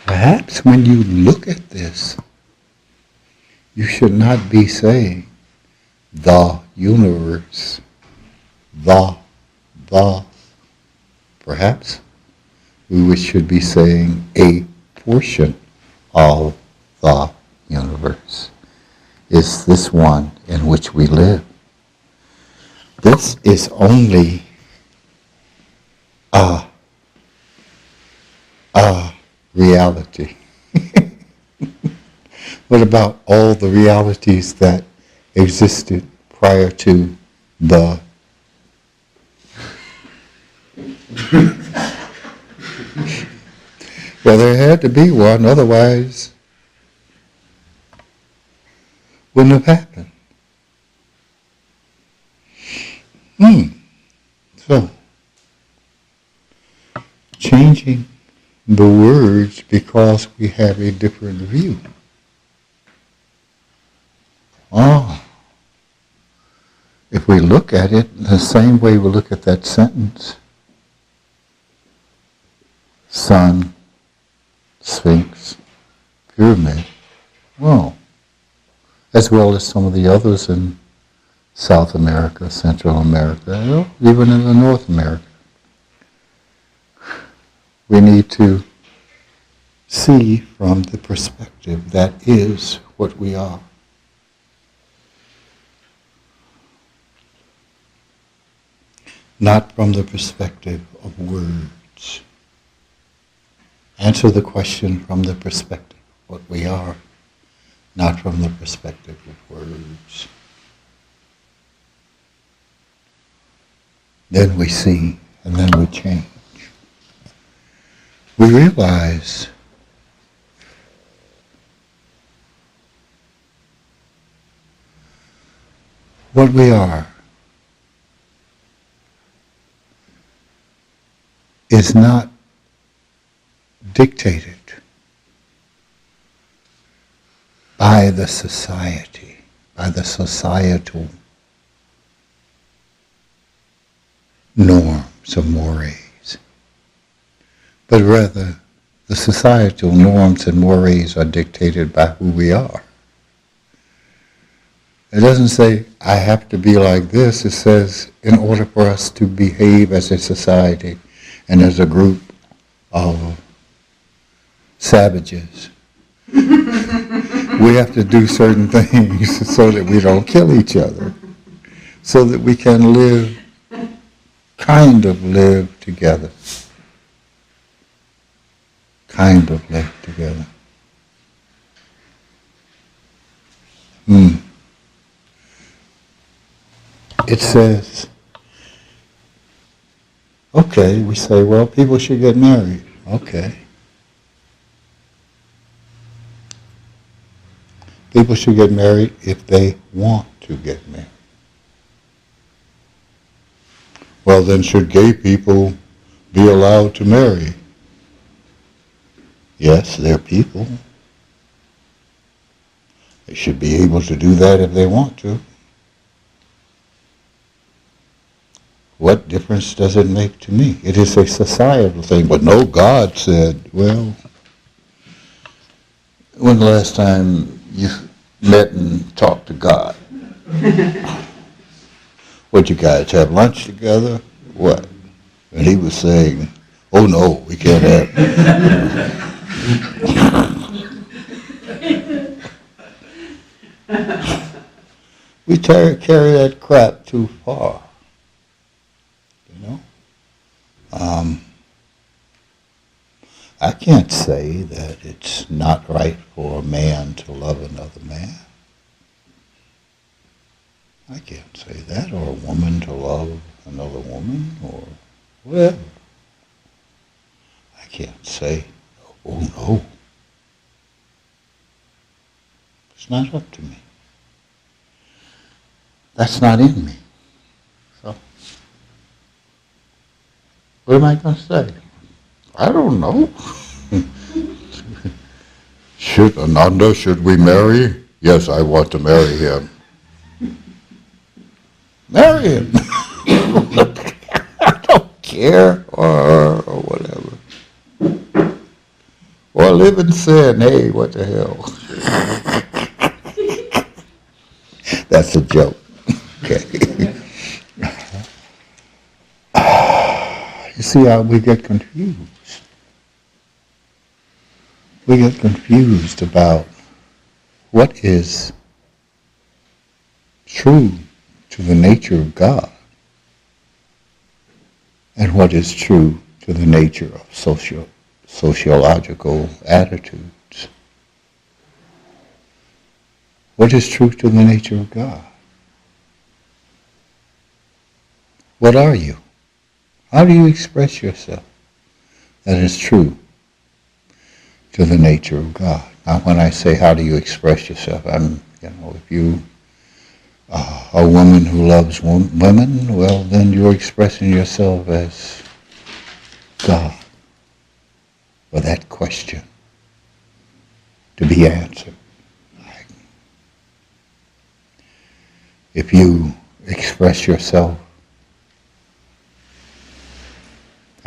Perhaps when you look at this, you should not be saying the universe, the, perhaps we should be saying a portion of the universe is this one in which we live. This is only a reality. What about all the realities that existed prior to the well, there had to be one, otherwise wouldn't have happened. So, changing the words because we have a different view. If we look at it the same way we look at that sentence, sun, sphinx, pyramid, well, as well as some of the others in South America, Central America, even in the North America. We need to see from the perspective that is what we are. Not from the perspective of words. Answer the question from the perspective of what we are, not from the perspective of words. Then we see, and then we change. We realize what we are is not dictated by the society, by the societal norms or mores, but rather the societal norms and mores are dictated by who we are. It doesn't say, I have to be like this. It says, in order for us to behave as a society and as a group of savages, we have to do certain things so that we don't kill each other, so that we can live together. Kind of live together. It says, okay, we say, well, people should get married. Okay. People should get married if they want to get married. Well, then should gay people be allowed to marry? Yes, they're people. They should be able to do that if they want to. What difference does it make to me? It is a societal thing, but no, God said, well, when the last time you met and talked to God? What, you guys have lunch together? What? And he was saying, oh no, we can't have. We carry that crap too far. You know? I can't say that it's not right for a man to love another man. I can't say that, or a woman to love another woman, or whatever. I can't say, oh no. It's not up to me. That's not in me. So, what am I going to say? I don't know. Ananda, should we marry? Yes, I want to marry him. Marry him. I don't care, or whatever. Or live in sin. Hey, what the hell? That's a joke. Okay. You see how we get confused. We get confused about what is true to the nature of God and what is true to the nature of sociological attitudes. What is true to the nature of God? What are you? How do you express yourself that is true to the nature of God? Now, when I say how do you express yourself, if you are a woman who loves women, well, then you're expressing yourself as God for that question to be answered. If you express yourself,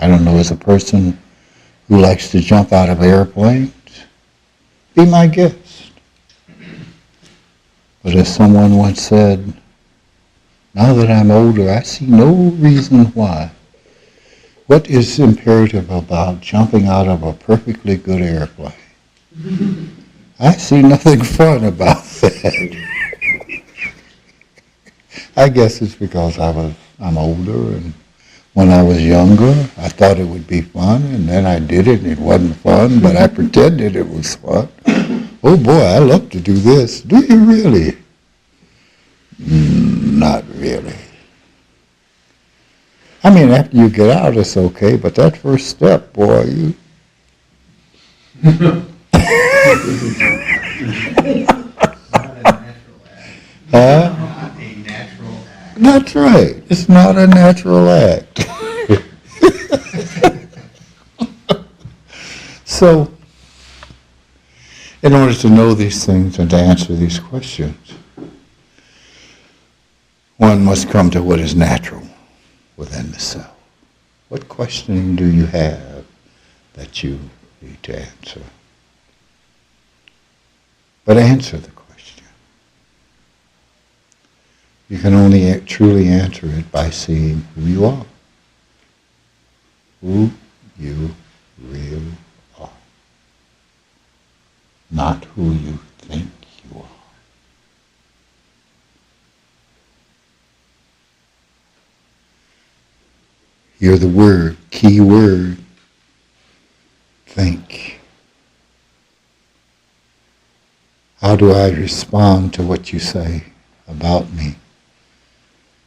I don't know, as a person who likes to jump out of airplanes, be my guest. But as someone once said, now that I'm older, I see no reason why. What is imperative about jumping out of a perfectly good airplane? I see nothing fun about that. I guess it's because I'm older, and when I was younger, I thought it would be fun, and then I did it, and it wasn't fun, but I pretended it was fun. Oh boy, I love to do this. Do you really? Not really. I mean, after you get out, it's okay, but that first step, boy, you... Huh? That's right. It's not a natural act. So, in order to know these things and to answer these questions, one must come to what is natural within the self. What questioning do you have that you need to answer? But answer the question. You can only truly answer it by seeing who you are. Who you really are. Not who you think you are. Hear the word, key word, think. How do I respond to what you say about me?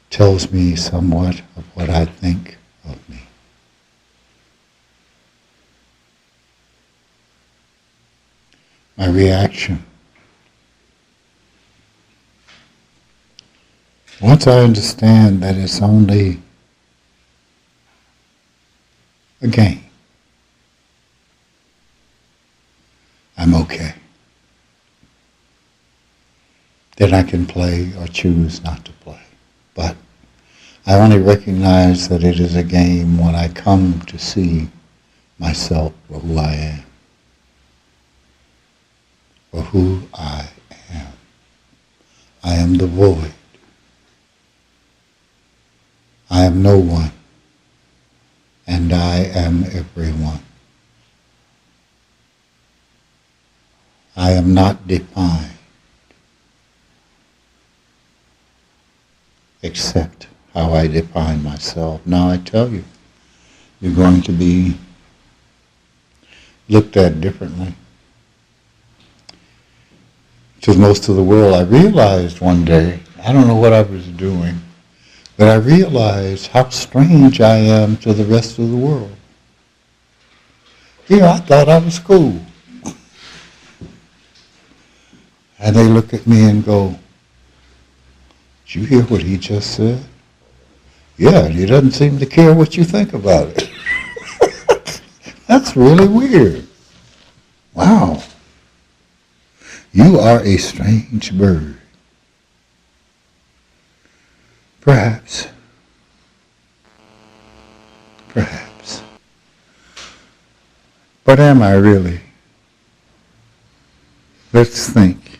Tells me somewhat of what I think of me. My reaction. Once I understand that it's only a game, I'm okay. Then I can play or choose not to play. But I only recognize that it is a game when I come to see myself for who I am. For who I am. I am the void. I am no one. And I am everyone. I am not defined except how I define myself. Now I tell you, you're going to be looked at differently. To most of the world, I realized one day, I don't know what I was doing, but I realized how strange I am to the rest of the world. Here, I thought I was cool. And they look at me and go, did you hear what he just said? Yeah, and he doesn't seem to care what you think about it. That's really weird. Wow. You are a strange bird. Perhaps. Perhaps. But am I really? Let's think.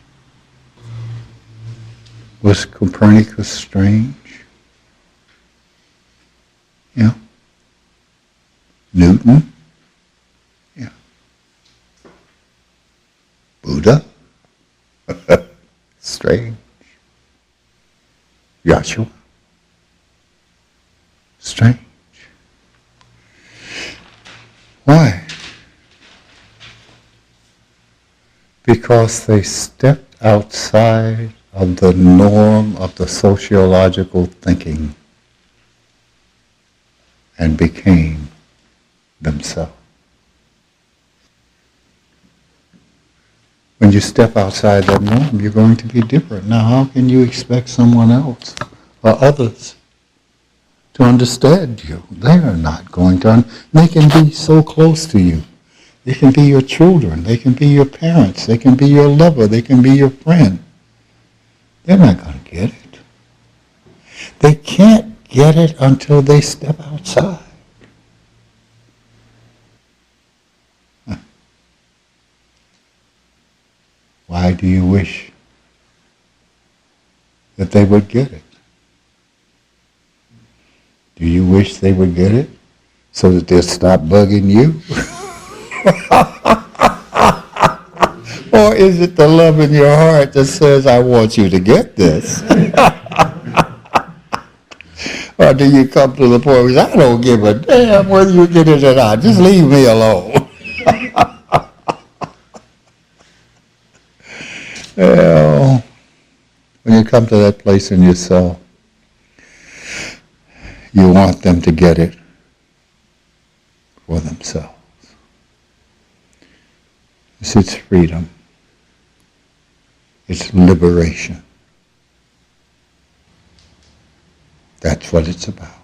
Was Copernicus strange? Yeah. Newton? Yeah. Buddha? Strange. Joshua? Strange. Why? Because they stepped outside of the norm of the sociological thinking and became themselves. When you step outside that norm, you're going to be different. Now, how can you expect someone else or others to understand you? They are not going to. They can be so close to you. They can be your children. They can be your parents. They can be your lover. They can be your friend. They're not going to get it. They can't get it until they step outside. Why do you wish that they would get it? Do you wish they would get it so that they'll stop bugging you? Or is it the love in your heart that says, I want you to get this? Or do you come to the point where I don't give a damn whether you get it or not, just leave me alone? Well, when you come to that place in yourself, you want them to get it for themselves. It's freedom. It's liberation. That's what it's about.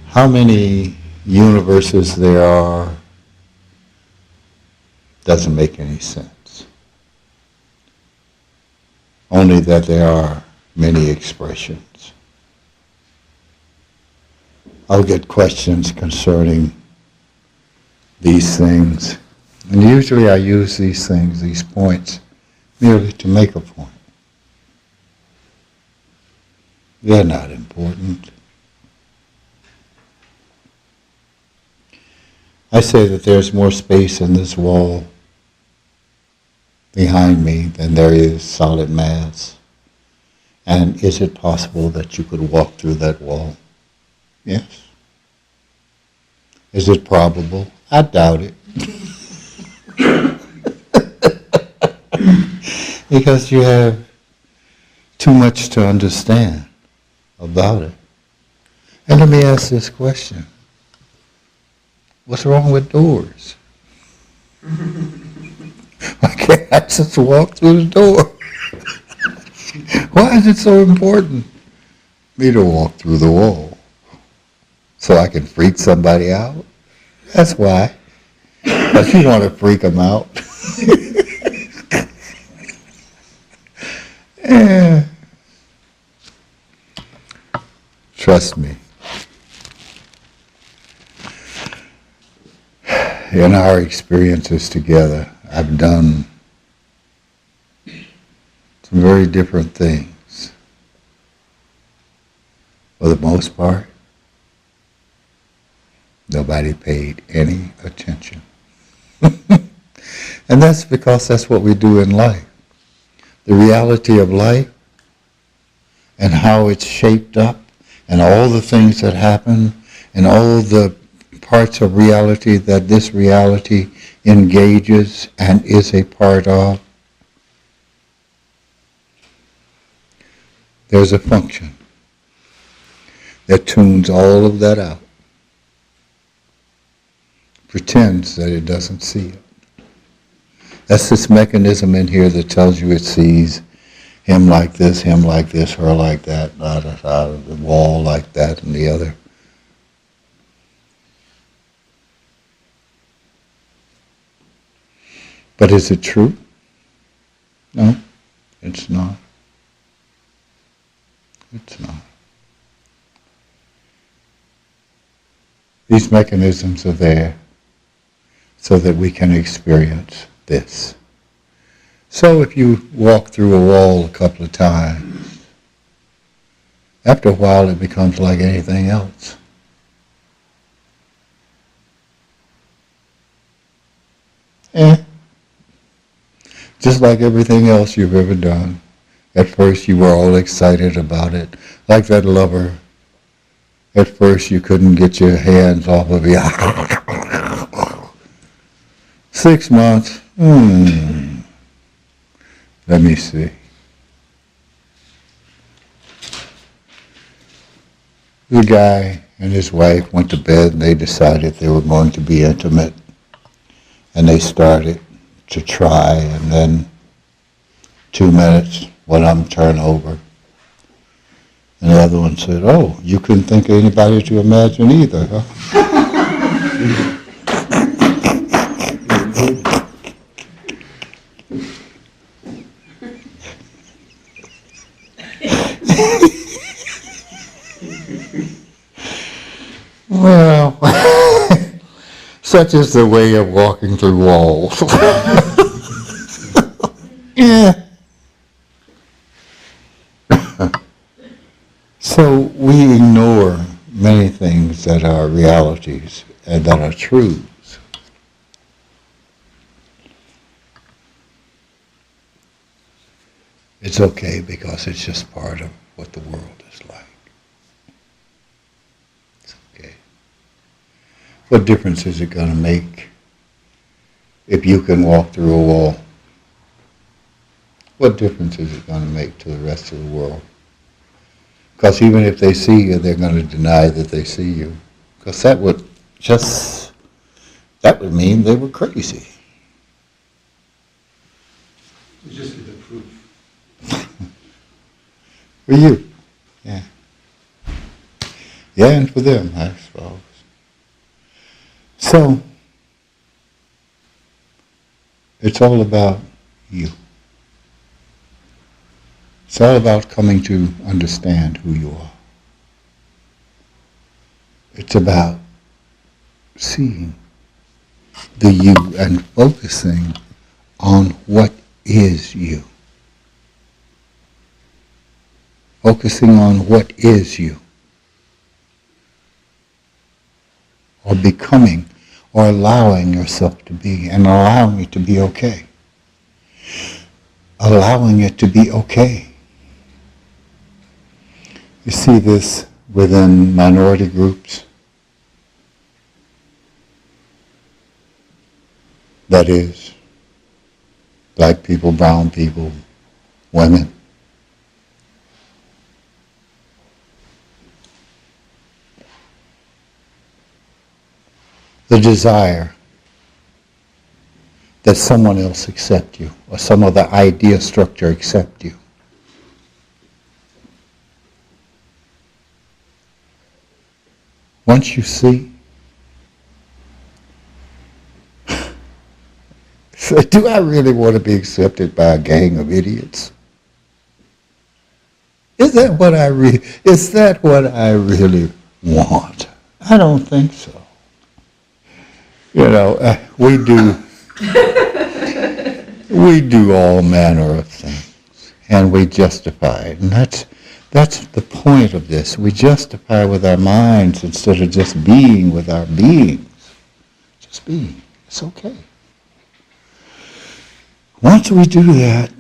How many universes there are doesn't make any sense. Only that there are many expressions. I'll get questions concerning these things. And usually I use these things, these points, merely to make a point. They're not important. I say that there's more space in this wall behind me than there is solid mass. And is it possible that you could walk through that wall? Yes. Is it probable? I doubt it. Because you have too much to understand about it. And let me ask this question. What's wrong with doors? Why can't I just walk through the door? Why is it so important me to walk through the wall? So I can freak somebody out? That's why. But you want to freak them out. Yeah. Trust me. In our experiences together, I've done some very different things. For the most part, nobody paid any attention. And that's because that's what we do in life. The reality of life and how it's shaped up and all the things that happen and all the parts of reality that this reality engages and is a part of. There's a function that tunes all of that out, pretends that it doesn't see it. That's this mechanism in here that tells you it sees him like this, her like that, the wall like that, and the other. But is it true? No, it's not. It's not. These mechanisms are there so that we can experience this. So if you walk through a wall a couple of times, after a while it becomes like anything else. Just like everything else you've ever done. At first you were all excited about it, like that lover. At first you couldn't get your hands off of it. 6 months, let me see. The guy and his wife went to bed and they decided they were going to be intimate. And they started to try, and then 2 minutes, one of them turned over. And the other one said, "Oh, you couldn't think of anybody to imagine either, huh?" Well, such is the way of walking through walls. Yeah. So we ignore many things that are realities and that are truths. It's okay because it's just part of what the world is like. It's okay. What difference is it going to make if you can walk through a wall? What difference is it going to make to the rest of the world? Because even if they see you, they're going to deny that they see you. Because that would mean they were crazy. It's just the proof. For you, yeah. Yeah, and for them, I suppose. So, it's all about you. It's all about coming to understand who you are. It's about seeing the you and focusing on what is you. Focusing on what is you. Or becoming, or allowing yourself to be, and allowing it to be okay. Allowing it to be okay. You see this within minority groups. That is, black people, brown people, women. The desire that someone else accept you, or some other idea structure accept you. Once you see, so do I really want to be accepted by a gang of idiots? Is that what I really want? I don't think so. You know, we do all manner of things, and we justify it, and that's the point of this. We justify with our minds instead of just being with our beings. Just being. It's okay. Once we do that,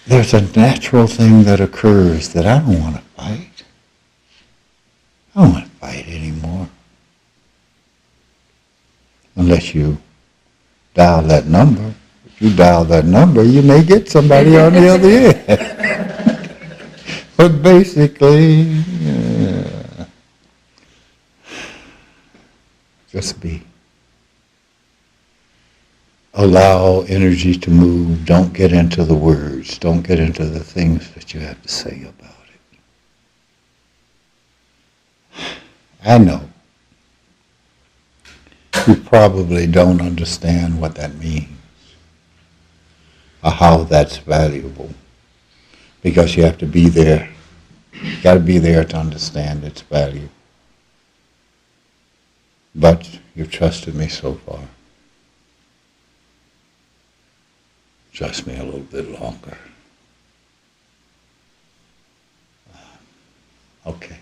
there's a natural thing that occurs that I don't want to fight. I don't want to fight anymore. Unless you dial that number. If you dial that number, you may get somebody on the other end. But basically, just be. Allow energy to move. Don't get into the words. Don't get into the things that you have to say about it. I know. You probably don't understand what that means or how that's valuable, because you have to be there. You got to be there to understand its value. But you've trusted me so far. Trust me a little bit longer. Okay.